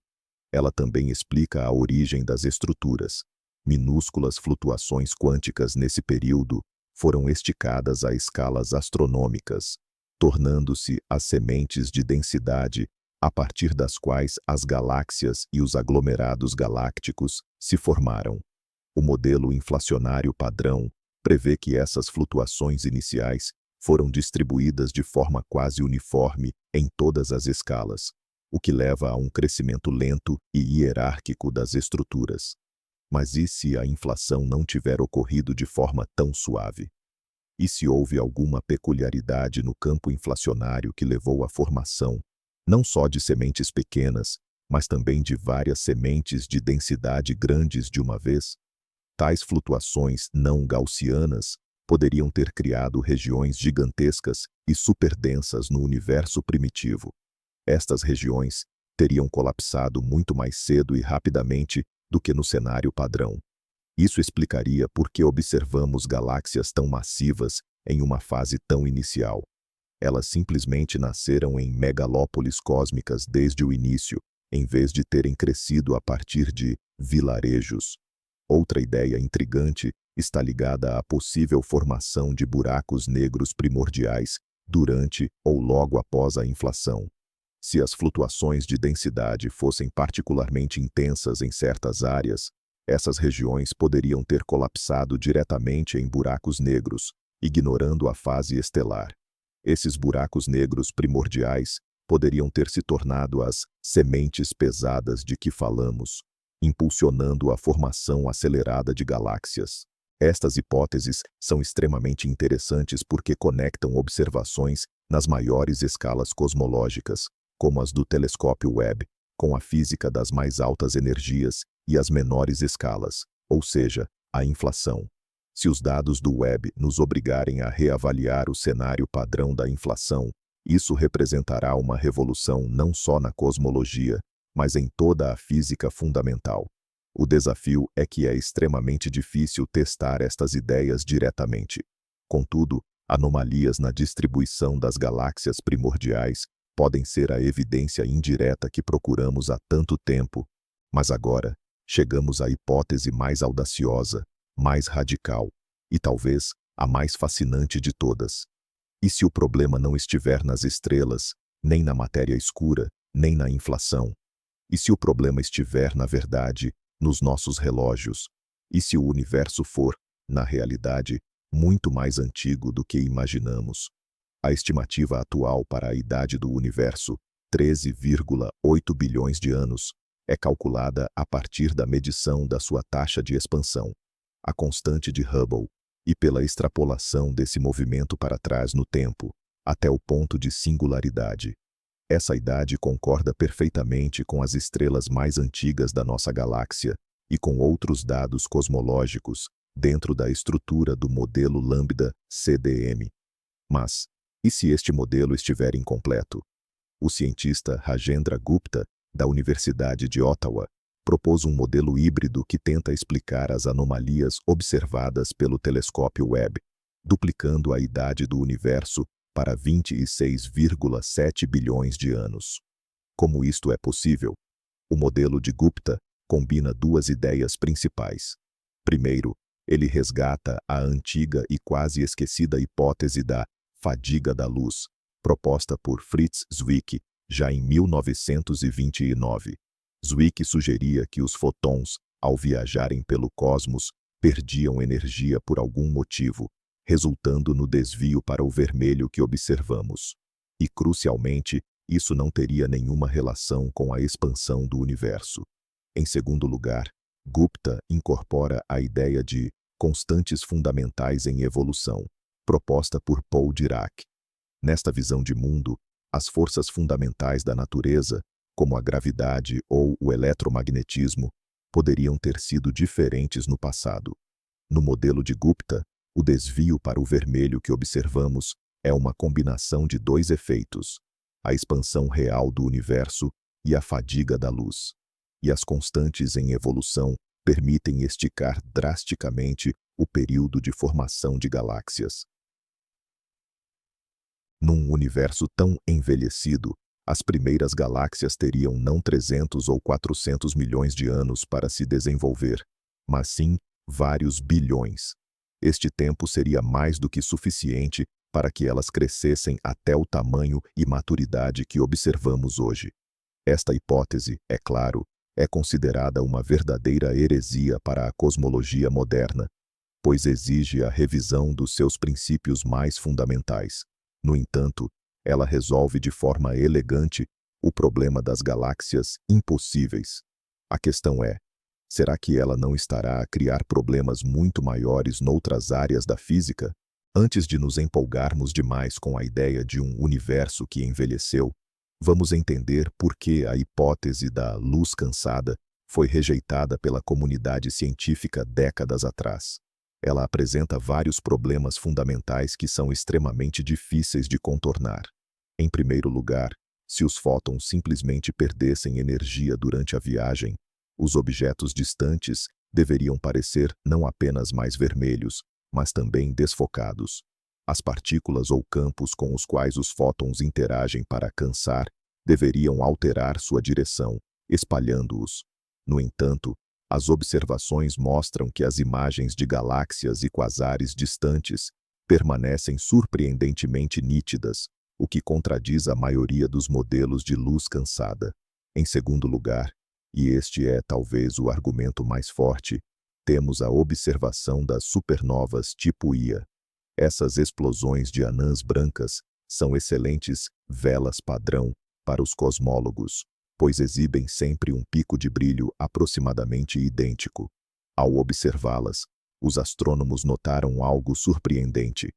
Ela também explica a origem das estruturas. Minúsculas flutuações quânticas nesse período foram esticadas a escalas astronômicas, tornando-se as sementes de densidade a partir das quais as galáxias e os aglomerados galácticos se formaram. O modelo inflacionário padrão prevê que essas flutuações iniciais foram distribuídas de forma quase uniforme em todas as escalas, o que leva a um crescimento lento e hierárquico das estruturas. Mas e se a inflação não tiver ocorrido de forma tão suave? E se houve alguma peculiaridade no campo inflacionário que levou à formação, não só de sementes pequenas, mas também de várias sementes de densidade grandes de uma vez? Tais flutuações não gaussianas poderiam ter criado regiões gigantescas e superdensas no universo primitivo. Estas regiões teriam colapsado muito mais cedo e rapidamente do que no cenário padrão. Isso explicaria por que observamos galáxias tão massivas em uma fase tão inicial. Elas simplesmente nasceram em megalópolis cósmicas desde o início, em vez de terem crescido a partir de vilarejos. Outra ideia intrigante está ligada à possível formação de buracos negros primordiais durante ou logo após a inflação. Se as flutuações de densidade fossem particularmente intensas em certas áreas, essas regiões poderiam ter colapsado diretamente em buracos negros, ignorando a fase estelar. Esses buracos negros primordiais poderiam ter se tornado as sementes pesadas de que falamos, impulsionando a formação acelerada de galáxias. Estas hipóteses são extremamente interessantes porque conectam observações nas maiores escalas cosmológicas, como as do telescópio Webb, com a física das mais altas energias e as menores escalas, ou seja, a inflação. Se os dados do Webb nos obrigarem a reavaliar o cenário padrão da inflação, isso representará uma revolução não só na cosmologia, mas em toda a física fundamental. O desafio é que é extremamente difícil testar estas ideias diretamente. Contudo, anomalias na distribuição das galáxias primordiais podem ser a evidência indireta que procuramos há tanto tempo, mas agora chegamos à hipótese mais audaciosa, mais radical e talvez a mais fascinante de todas. E se o problema não estiver nas estrelas, nem na matéria escura, nem na inflação? E se o problema estiver, na verdade, nos nossos relógios? E se o universo for, na realidade, muito mais antigo do que imaginamos? A estimativa atual para a idade do universo, 13,8 bilhões de anos, é calculada a partir da medição da sua taxa de expansão, a constante de Hubble, e pela extrapolação desse movimento para trás no tempo, até o ponto de singularidade. Essa idade concorda perfeitamente com as estrelas mais antigas da nossa galáxia e com outros dados cosmológicos dentro da estrutura do modelo Lambda CDM. Mas, e se este modelo estiver incompleto? O cientista Rajendra Gupta, da Universidade de Ottawa, propôs um modelo híbrido que tenta explicar as anomalias observadas pelo telescópio Webb, duplicando a idade do universo para 26,7 bilhões de anos. Como isto é possível? O modelo de Gupta combina duas ideias principais. Primeiro, ele resgata a antiga e quase esquecida hipótese da fadiga da luz, proposta por Fritz Zwick já em 1929. Zwick sugeria que os fotões, ao viajarem pelo cosmos, perdiam energia por algum motivo, resultando no desvio para o vermelho que observamos. E, crucialmente, isso não teria nenhuma relação com a expansão do universo. Em segundo lugar, Gupta incorpora a ideia de constantes fundamentais em evolução, proposta por Paul Dirac. Nesta visão de mundo, as forças fundamentais da natureza, como a gravidade ou o eletromagnetismo, poderiam ter sido diferentes no passado. No modelo de Gupta, o desvio para o vermelho que observamos é uma combinação de dois efeitos: a expansão real do universo e a fadiga da luz. E as constantes em evolução permitem esticar drasticamente o período de formação de galáxias. Num universo tão envelhecido, as primeiras galáxias teriam não 300 ou 400 milhões de anos para se desenvolver, mas sim vários bilhões. Este tempo seria mais do que suficiente para que elas crescessem até o tamanho e maturidade que observamos hoje. Esta hipótese, é claro, é considerada uma verdadeira heresia para a cosmologia moderna, pois exige a revisão dos seus princípios mais fundamentais. No entanto, ela resolve de forma elegante o problema das galáxias impossíveis. A questão é: será que ela não estará a criar problemas muito maiores noutras áreas da física? Antes de nos empolgarmos demais com a ideia de um universo que envelheceu, vamos entender por que a hipótese da luz cansada foi rejeitada pela comunidade científica décadas atrás. Ela apresenta vários problemas fundamentais que são extremamente difíceis de contornar. Em primeiro lugar, se os fótons simplesmente perdessem energia durante a viagem, os objetos distantes deveriam parecer não apenas mais vermelhos, mas também desfocados. As partículas ou campos com os quais os fótons interagem para cansar deveriam alterar sua direção, espalhando-os. No entanto, as observações mostram que as imagens de galáxias e quasares distantes permanecem surpreendentemente nítidas, o que contradiz a maioria dos modelos de luz cansada. Em segundo lugar, e este é talvez o argumento mais forte, temos a observação das supernovas tipo Ia. Essas explosões de anãs brancas são excelentes velas padrão para os cosmólogos, pois exibem sempre um pico de brilho aproximadamente idêntico. Ao observá-las, os astrônomos notaram algo surpreendente.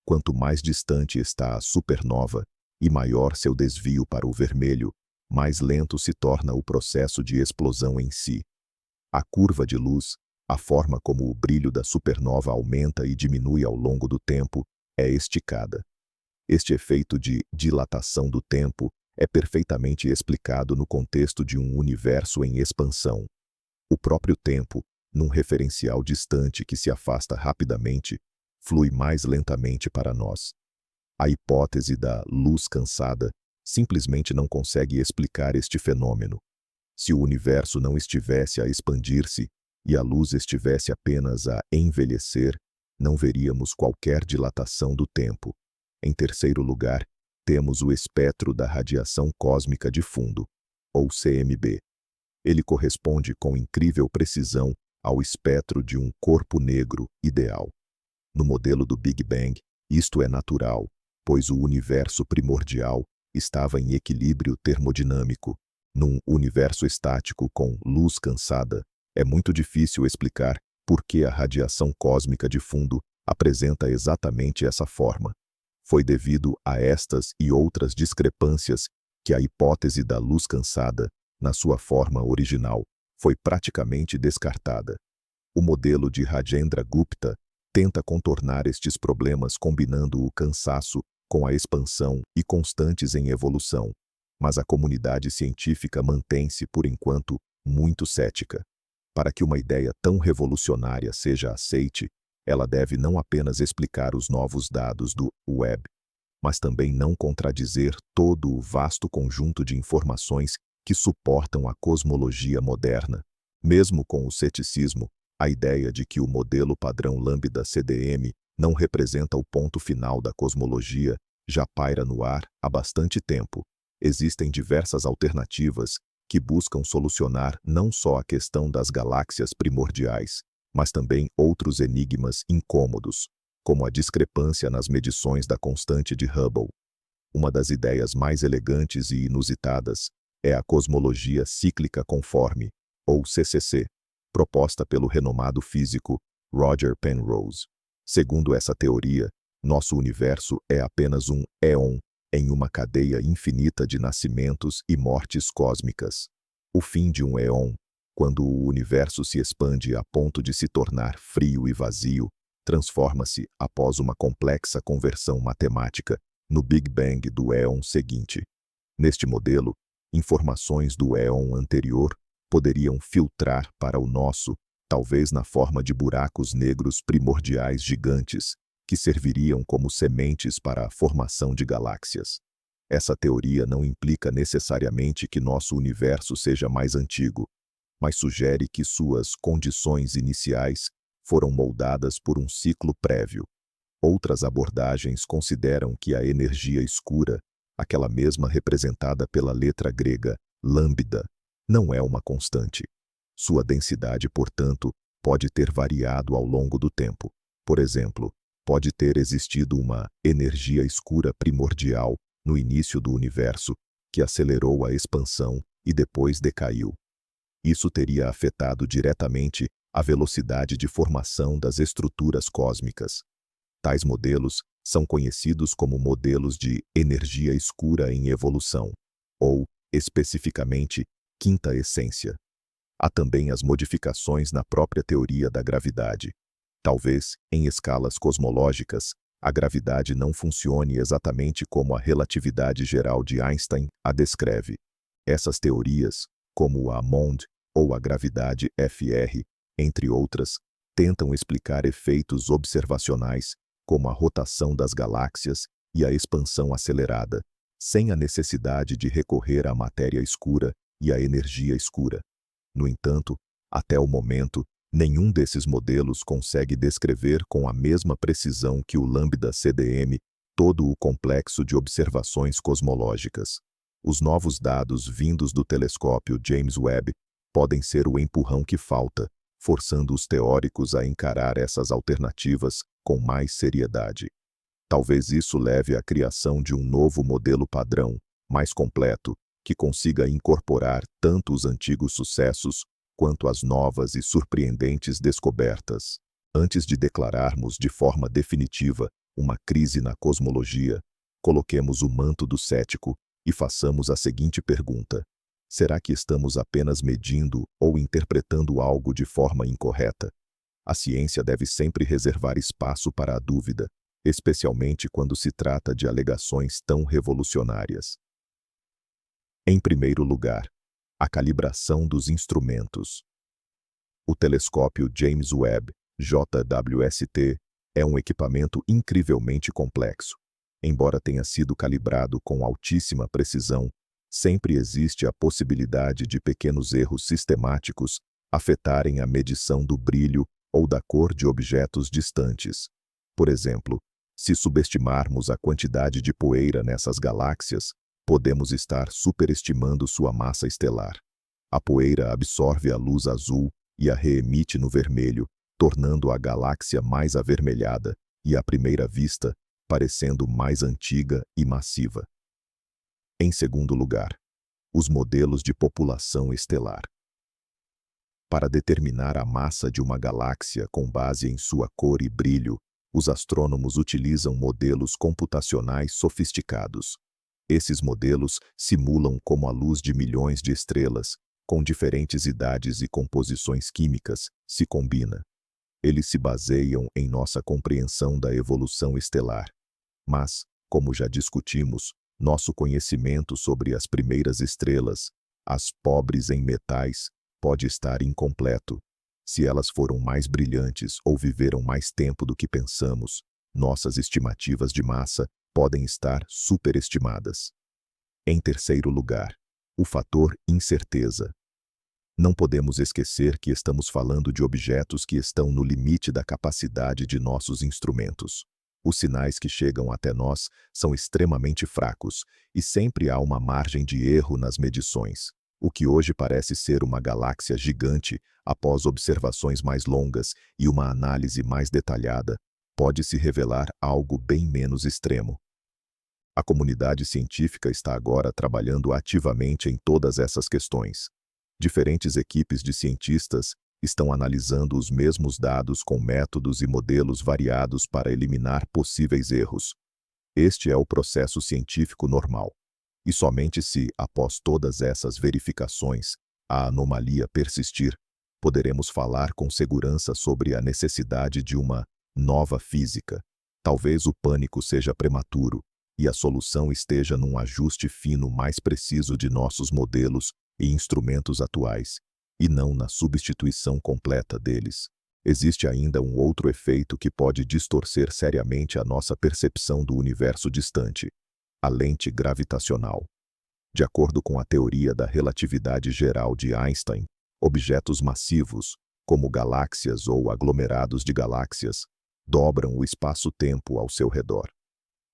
Quanto mais distante está a supernova e maior seu desvio para o vermelho, mais lento se torna o processo de explosão em si. A curva de luz, a forma como o brilho da supernova aumenta e diminui ao longo do tempo, é esticada. Este efeito de dilatação do tempo é perfeitamente explicado no contexto de um universo em expansão. O próprio tempo, num referencial distante que se afasta rapidamente, flui mais lentamente para nós. A hipótese da luz cansada simplesmente não consegue explicar este fenômeno. Se o universo não estivesse a expandir-se e a luz estivesse apenas a envelhecer, não veríamos qualquer dilatação do tempo. Em terceiro lugar, temos o espectro da radiação cósmica de fundo, ou CMB. Ele corresponde com incrível precisão ao espectro de um corpo negro ideal. No modelo do Big Bang, isto é natural, pois o universo primordial estava em equilíbrio termodinâmico. Num universo estático com luz cansada, é muito difícil explicar por que a radiação cósmica de fundo apresenta exatamente essa forma. Foi devido a estas e outras discrepâncias que a hipótese da luz cansada, na sua forma original, foi praticamente descartada. O modelo de Rajendra Gupta tenta contornar estes problemas combinando o cansaço com a expansão e constantes em evolução, mas a comunidade científica mantém-se, por enquanto, muito cética. Para que uma ideia tão revolucionária seja aceite, ela deve não apenas explicar os novos dados do Webb, mas também não contradizer todo o vasto conjunto de informações que suportam a cosmologia moderna. Mesmo com o ceticismo, a ideia de que o modelo padrão lambda-CDM não representa o ponto final da cosmologia já paira no ar há bastante tempo. Existem diversas alternativas que buscam solucionar não só a questão das galáxias primordiais, mas também outros enigmas incômodos, como a discrepância nas medições da constante de Hubble. Uma das ideias mais elegantes e inusitadas é a cosmologia cíclica conforme, ou CCC, proposta pelo renomado físico Roger Penrose. Segundo essa teoria, nosso universo é apenas um éon em uma cadeia infinita de nascimentos e mortes cósmicas. O fim de um éon, quando o universo se expande a ponto de se tornar frio e vazio, transforma-se, após uma complexa conversão matemática, no Big Bang do éon seguinte. Neste modelo, informações do éon anterior poderiam filtrar para o nosso, talvez na forma de buracos negros primordiais gigantes, que serviriam como sementes para a formação de galáxias. Essa teoria não implica necessariamente que nosso universo seja mais antigo, mas sugere que suas condições iniciais foram moldadas por um ciclo prévio. Outras abordagens consideram que a energia escura, aquela mesma representada pela letra grega lambda, não é uma constante. Sua densidade, portanto, pode ter variado ao longo do tempo. Por exemplo, pode ter existido uma energia escura primordial no início do universo, que acelerou a expansão e depois decaiu. Isso teria afetado diretamente a velocidade de formação das estruturas cósmicas. Tais modelos são conhecidos como modelos de energia escura em evolução, ou, especificamente, quinta essência. Há também as modificações na própria teoria da gravidade. Talvez, em escalas cosmológicas, a gravidade não funcione exatamente como a relatividade geral de Einstein a descreve. Essas teorias, como a MOND ou a gravidade FR, entre outras, tentam explicar efeitos observacionais, como a rotação das galáxias e a expansão acelerada, sem a necessidade de recorrer à matéria escura e à energia escura. No entanto, até o momento, nenhum desses modelos consegue descrever com a mesma precisão que o lambda-CDM todo o complexo de observações cosmológicas. Os novos dados vindos do telescópio James Webb podem ser o empurrão que falta, forçando os teóricos a encarar essas alternativas com mais seriedade. Talvez isso leve à criação de um novo modelo padrão, mais completo, que consiga incorporar tanto os antigos sucessos quanto as novas e surpreendentes descobertas. Antes de declararmos de forma definitiva uma crise na cosmologia, coloquemos o manto do cético e façamos a seguinte pergunta: será que estamos apenas medindo ou interpretando algo de forma incorreta? A ciência deve sempre reservar espaço para a dúvida, especialmente quando se trata de alegações tão revolucionárias. Em primeiro lugar, a calibração dos instrumentos. O telescópio James Webb, JWST, é um equipamento incrivelmente complexo. Embora tenha sido calibrado com altíssima precisão, sempre existe a possibilidade de pequenos erros sistemáticos afetarem a medição do brilho ou da cor de objetos distantes. Por exemplo, se subestimarmos a quantidade de poeira nessas galáxias, podemos estar superestimando sua massa estelar. A poeira absorve a luz azul e a reemite no vermelho, tornando a galáxia mais avermelhada e, à primeira vista, parecendo mais antiga e massiva. Em segundo lugar, os modelos de população estelar. Para determinar a massa de uma galáxia com base em sua cor e brilho, os astrônomos utilizam modelos computacionais sofisticados. Esses modelos simulam como a luz de milhões de estrelas, com diferentes idades e composições químicas, se combina. Eles se baseiam em nossa compreensão da evolução estelar. Mas, como já discutimos, nosso conhecimento sobre as primeiras estrelas, as pobres em metais, pode estar incompleto. Se elas foram mais brilhantes ou viveram mais tempo do que pensamos, nossas estimativas de massa podem estar superestimadas. Em terceiro lugar, o fator incerteza. Não podemos esquecer que estamos falando de objetos que estão no limite da capacidade de nossos instrumentos. Os sinais que chegam até nós são extremamente fracos e sempre há uma margem de erro nas medições. O que hoje parece ser uma galáxia gigante, após observações mais longas e uma análise mais detalhada, pode se revelar algo bem menos extremo. A comunidade científica está agora trabalhando ativamente em todas essas questões. Diferentes equipes de cientistas estão analisando os mesmos dados com métodos e modelos variados para eliminar possíveis erros. Este é o processo científico normal. E somente se, após todas essas verificações, a anomalia persistir, poderemos falar com segurança sobre a necessidade de uma nova física. Talvez o pânico seja prematuro e a solução esteja num ajuste fino mais preciso de nossos modelos e instrumentos atuais, e não na substituição completa deles. Existe ainda um outro efeito que pode distorcer seriamente a nossa percepção do universo distante: a lente gravitacional. De acordo com a teoria da relatividade geral de Einstein, objetos massivos, como galáxias ou aglomerados de galáxias, dobram o espaço-tempo ao seu redor.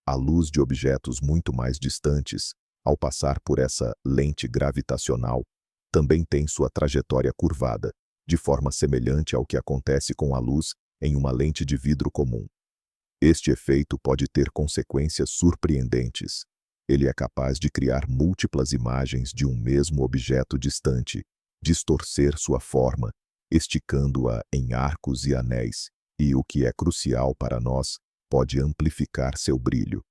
A luz de objetos muito mais distantes, ao passar por essa lente gravitacional, também tem sua trajetória curvada, de forma semelhante ao que acontece com a luz em uma lente de vidro comum. Este efeito pode ter consequências surpreendentes. Ele é capaz de criar múltiplas imagens de um mesmo objeto distante, distorcer sua forma, esticando-a em arcos e anéis, e, o que é crucial para nós, pode amplificar seu brilho.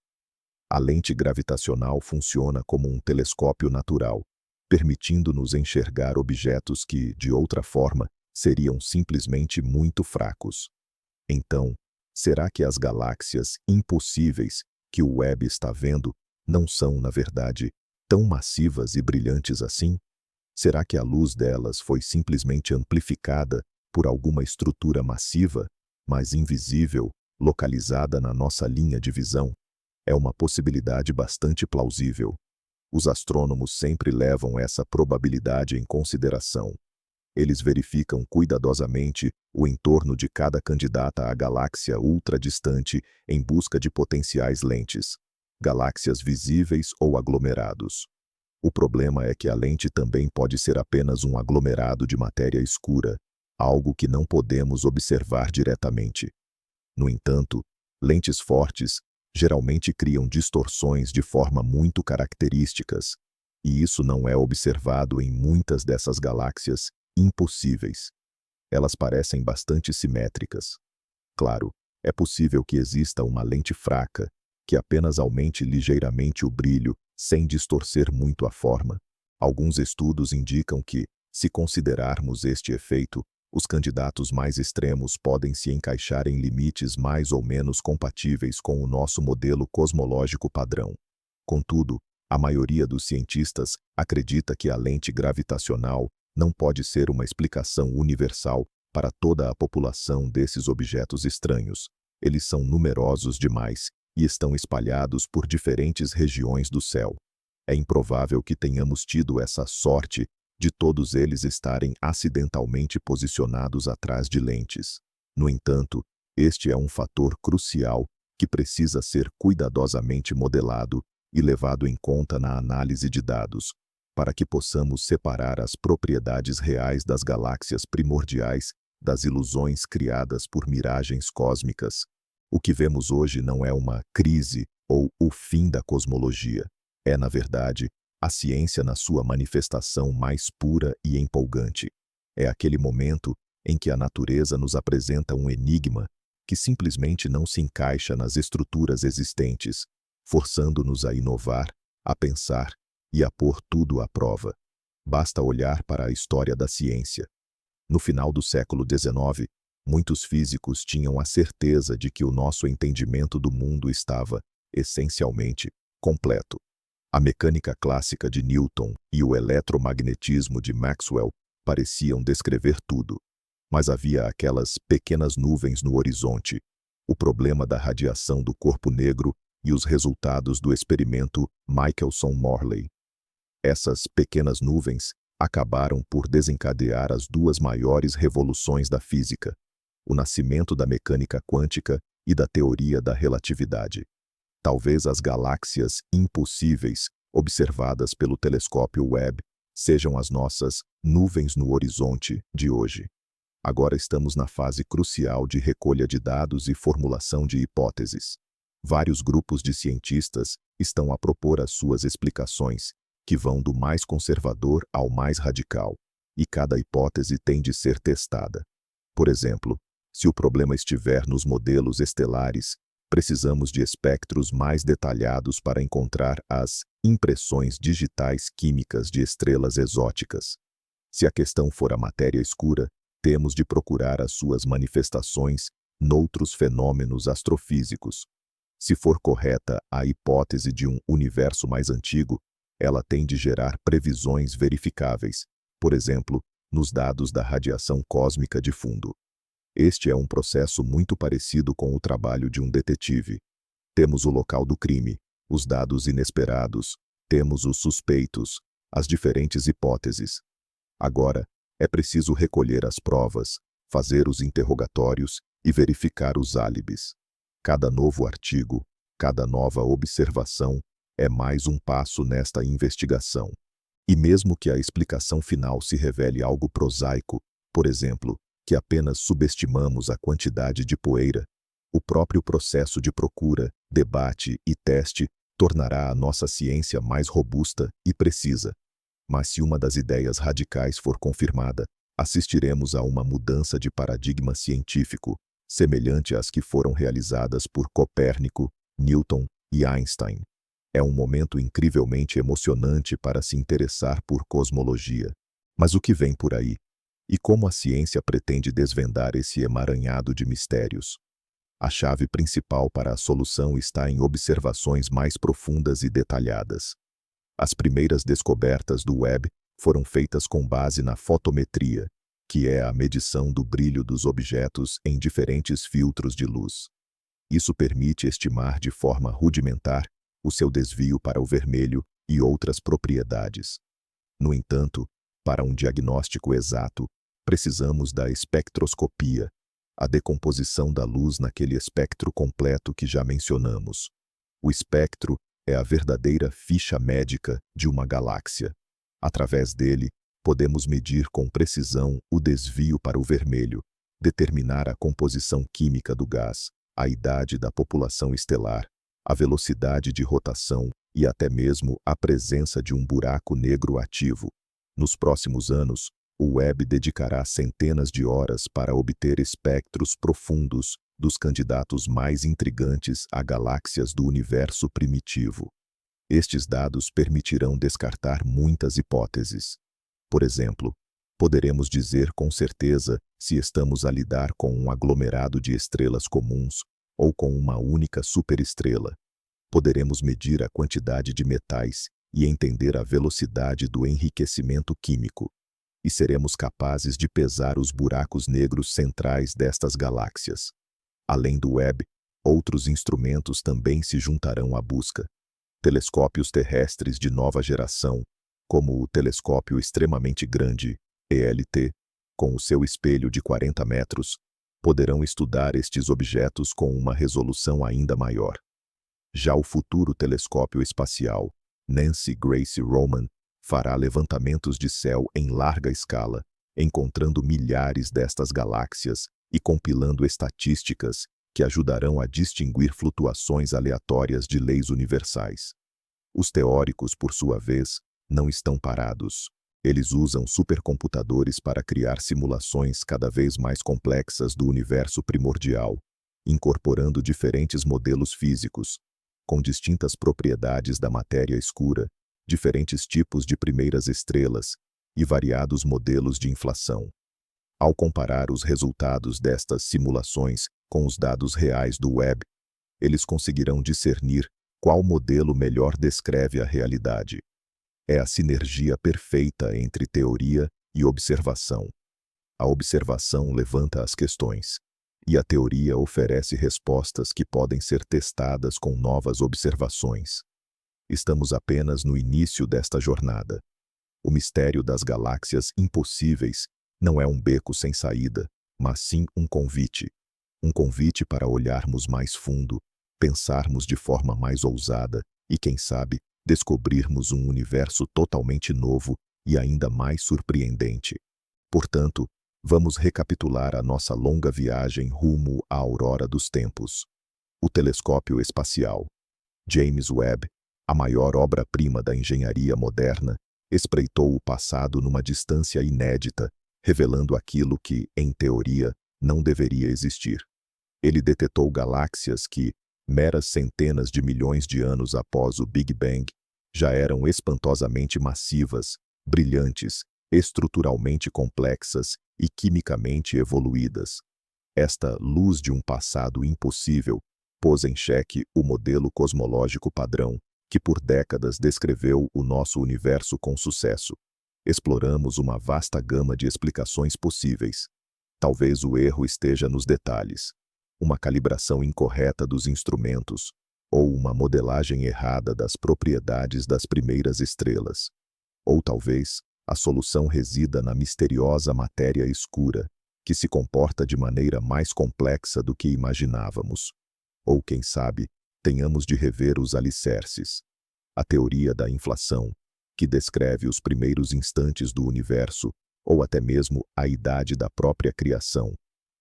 A lente gravitacional funciona como um telescópio natural, permitindo-nos enxergar objetos que, de outra forma, seriam simplesmente muito fracos. Então, será que as galáxias impossíveis que o Webb está vendo não são, na verdade, tão massivas e brilhantes assim? Será que a luz delas foi simplesmente amplificada por alguma estrutura massiva, mas invisível, localizada na nossa linha de visão? É uma possibilidade bastante plausível. Os astrônomos sempre levam essa probabilidade em consideração. Eles verificam cuidadosamente o entorno de cada candidata à galáxia ultradistante em busca de potenciais lentes, galáxias visíveis ou aglomerados. O problema é que a lente também pode ser apenas um aglomerado de matéria escura, algo que não podemos observar diretamente. No entanto, lentes fortes geralmente criam distorções de forma muito características, e isso não é observado em muitas dessas galáxias impossíveis. Elas parecem bastante simétricas. Claro, é possível que exista uma lente fraca, que apenas aumente ligeiramente o brilho, sem distorcer muito a forma. Alguns estudos indicam que, se considerarmos este efeito, os candidatos mais extremos podem se encaixar em limites mais ou menos compatíveis com o nosso modelo cosmológico padrão. Contudo, a maioria dos cientistas acredita que a lente gravitacional não pode ser uma explicação universal para toda a população desses objetos estranhos. Eles são numerosos demais e estão espalhados por diferentes regiões do céu. É improvável que tenhamos tido essa sorte de todos eles estarem acidentalmente posicionados atrás de lentes. No entanto, este é um fator crucial que precisa ser cuidadosamente modelado e levado em conta na análise de dados, para que possamos separar as propriedades reais das galáxias primordiais das ilusões criadas por miragens cósmicas. O que vemos hoje não é uma crise ou o fim da cosmologia. É, na verdade, a ciência na sua manifestação mais pura e empolgante. É aquele momento em que a natureza nos apresenta um enigma que simplesmente não se encaixa nas estruturas existentes, forçando-nos a inovar, a pensar e a pôr tudo à prova. Basta olhar para a história da ciência. No final do século XIX, muitos físicos tinham a certeza de que o nosso entendimento do mundo estava, essencialmente, completo. A mecânica clássica de Newton e o eletromagnetismo de Maxwell pareciam descrever tudo. Mas havia aquelas pequenas nuvens no horizonte, o problema da radiação do corpo negro e os resultados do experimento Michelson-Morley. Essas pequenas nuvens acabaram por desencadear as duas maiores revoluções da física: o nascimento da mecânica quântica e da teoria da relatividade. Talvez as galáxias impossíveis, observadas pelo telescópio Webb, sejam as nossas nuvens no horizonte de hoje. Agora estamos na fase crucial de recolha de dados e formulação de hipóteses. Vários grupos de cientistas estão a propor as suas explicações, que vão do mais conservador ao mais radical, e cada hipótese tem de ser testada. Por exemplo, se o problema estiver nos modelos estelares, precisamos de espectros mais detalhados para encontrar as impressões digitais químicas de estrelas exóticas. Se a questão for a matéria escura, temos de procurar as suas manifestações noutros fenômenos astrofísicos. Se for correta a hipótese de um universo mais antigo, ela tem de gerar previsões verificáveis, por exemplo, nos dados da radiação cósmica de fundo. Este é um processo muito parecido com o trabalho de um detetive. Temos o local do crime, os dados inesperados, temos os suspeitos, as diferentes hipóteses. Agora, é preciso recolher as provas, fazer os interrogatórios e verificar os álibis. Cada novo artigo, cada nova observação é mais um passo nesta investigação. E mesmo que a explicação final se revele algo prosaico, por exemplo, que apenas subestimamos a quantidade de poeira, o próprio processo de procura, debate e teste tornará a nossa ciência mais robusta e precisa. Mas se uma das ideias radicais for confirmada, assistiremos a uma mudança de paradigma científico, semelhante às que foram realizadas por Copérnico, Newton e Einstein. É um momento incrivelmente emocionante para se interessar por cosmologia. Mas o que vem por aí? E como a ciência pretende desvendar esse emaranhado de mistérios? A chave principal para a solução está em observações mais profundas e detalhadas. As primeiras descobertas do Webb foram feitas com base na fotometria, que é a medição do brilho dos objetos em diferentes filtros de luz. Isso permite estimar de forma rudimentar o seu desvio para o vermelho e outras propriedades. No entanto, para um diagnóstico exato, precisamos da espectroscopia, a decomposição da luz naquele espectro completo que já mencionamos. O espectro é a verdadeira ficha médica de uma galáxia. Através dele, podemos medir com precisão o desvio para o vermelho, determinar a composição química do gás, a idade da população estelar, a velocidade de rotação e até mesmo a presença de um buraco negro ativo. Nos próximos anos, o Webb dedicará centenas de horas para obter espectros profundos dos candidatos mais intrigantes a galáxias do universo primitivo. Estes dados permitirão descartar muitas hipóteses. Por exemplo, poderemos dizer com certeza se estamos a lidar com um aglomerado de estrelas comuns ou com uma única superestrela. Poderemos medir a quantidade de metais e entender a velocidade do enriquecimento químico. E seremos capazes de pesar os buracos negros centrais destas galáxias. Além do Webb, outros instrumentos também se juntarão à busca. Telescópios terrestres de nova geração, como o Telescópio Extremamente Grande, ELT, com o seu espelho de 40 metros, poderão estudar estes objetos com uma resolução ainda maior. Já o futuro telescópio espacial, Nancy Grace Roman, fará levantamentos de céu em larga escala, encontrando milhares destas galáxias e compilando estatísticas que ajudarão a distinguir flutuações aleatórias de leis universais. Os teóricos, por sua vez, não estão parados. Eles usam supercomputadores para criar simulações cada vez mais complexas do universo primordial, incorporando diferentes modelos físicos, com distintas propriedades da matéria escura, diferentes tipos de primeiras estrelas e variados modelos de inflação. Ao comparar os resultados destas simulações com os dados reais do Webb, eles conseguirão discernir qual modelo melhor descreve a realidade. É a sinergia perfeita entre teoria e observação. A observação levanta as questões, e a teoria oferece respostas que podem ser testadas com novas observações. Estamos apenas no início desta jornada. O mistério das galáxias impossíveis não é um beco sem saída, mas sim um convite. Um convite para olharmos mais fundo, pensarmos de forma mais ousada e, quem sabe, descobrirmos um universo totalmente novo e ainda mais surpreendente. Portanto, vamos recapitular a nossa longa viagem rumo à aurora dos tempos. O telescópio espacial. James Webb, a maior obra-prima da engenharia moderna, espreitou o passado numa distância inédita, revelando aquilo que, em teoria, não deveria existir. Ele detetou galáxias que, meras centenas de milhões de anos após o Big Bang, já eram espantosamente massivas, brilhantes, estruturalmente complexas e quimicamente evoluídas. Esta luz de um passado impossível pôs em xeque o modelo cosmológico padrão que por décadas descreveu o nosso universo com sucesso. Exploramos uma vasta gama de explicações possíveis. Talvez o erro esteja nos detalhes. Uma calibração incorreta dos instrumentos, ou uma modelagem errada das propriedades das primeiras estrelas. Ou talvez a solução resida na misteriosa matéria escura, que se comporta de maneira mais complexa do que imaginávamos. Ou, quem sabe, tenhamos de rever os alicerces. A teoria da inflação, que descreve os primeiros instantes do universo, ou até mesmo a idade da própria criação,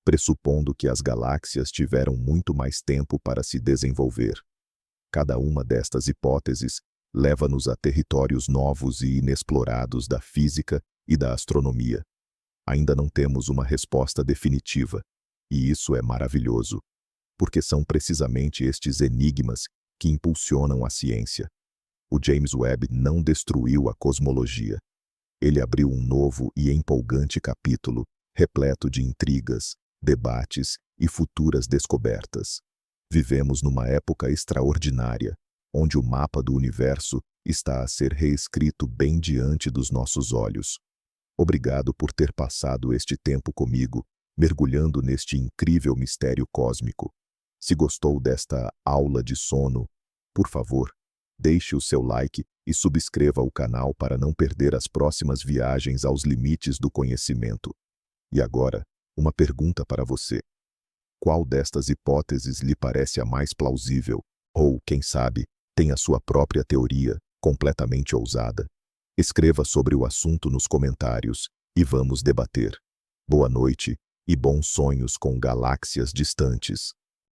pressupondo que as galáxias tiveram muito mais tempo para se desenvolver. Cada uma destas hipóteses leva-nos a territórios novos e inexplorados da física e da astronomia. Ainda não temos uma resposta definitiva, e isso é maravilhoso, porque são precisamente estes enigmas que impulsionam a ciência. O James Webb não destruiu a cosmologia. Ele abriu um novo e empolgante capítulo, repleto de intrigas, debates e futuras descobertas. Vivemos numa época extraordinária, onde o mapa do universo está a ser reescrito bem diante dos nossos olhos. Obrigado por ter passado este tempo comigo, mergulhando neste incrível mistério cósmico. Se gostou desta aula de sono, por favor, deixe o seu like e subscreva o canal para não perder as próximas viagens aos limites do conhecimento. E agora, uma pergunta para você. Qual destas hipóteses lhe parece a mais plausível? Ou, quem sabe, tem a sua própria teoria, completamente ousada? Escreva sobre o assunto nos comentários e vamos debater. Boa noite e bons sonhos com galáxias distantes.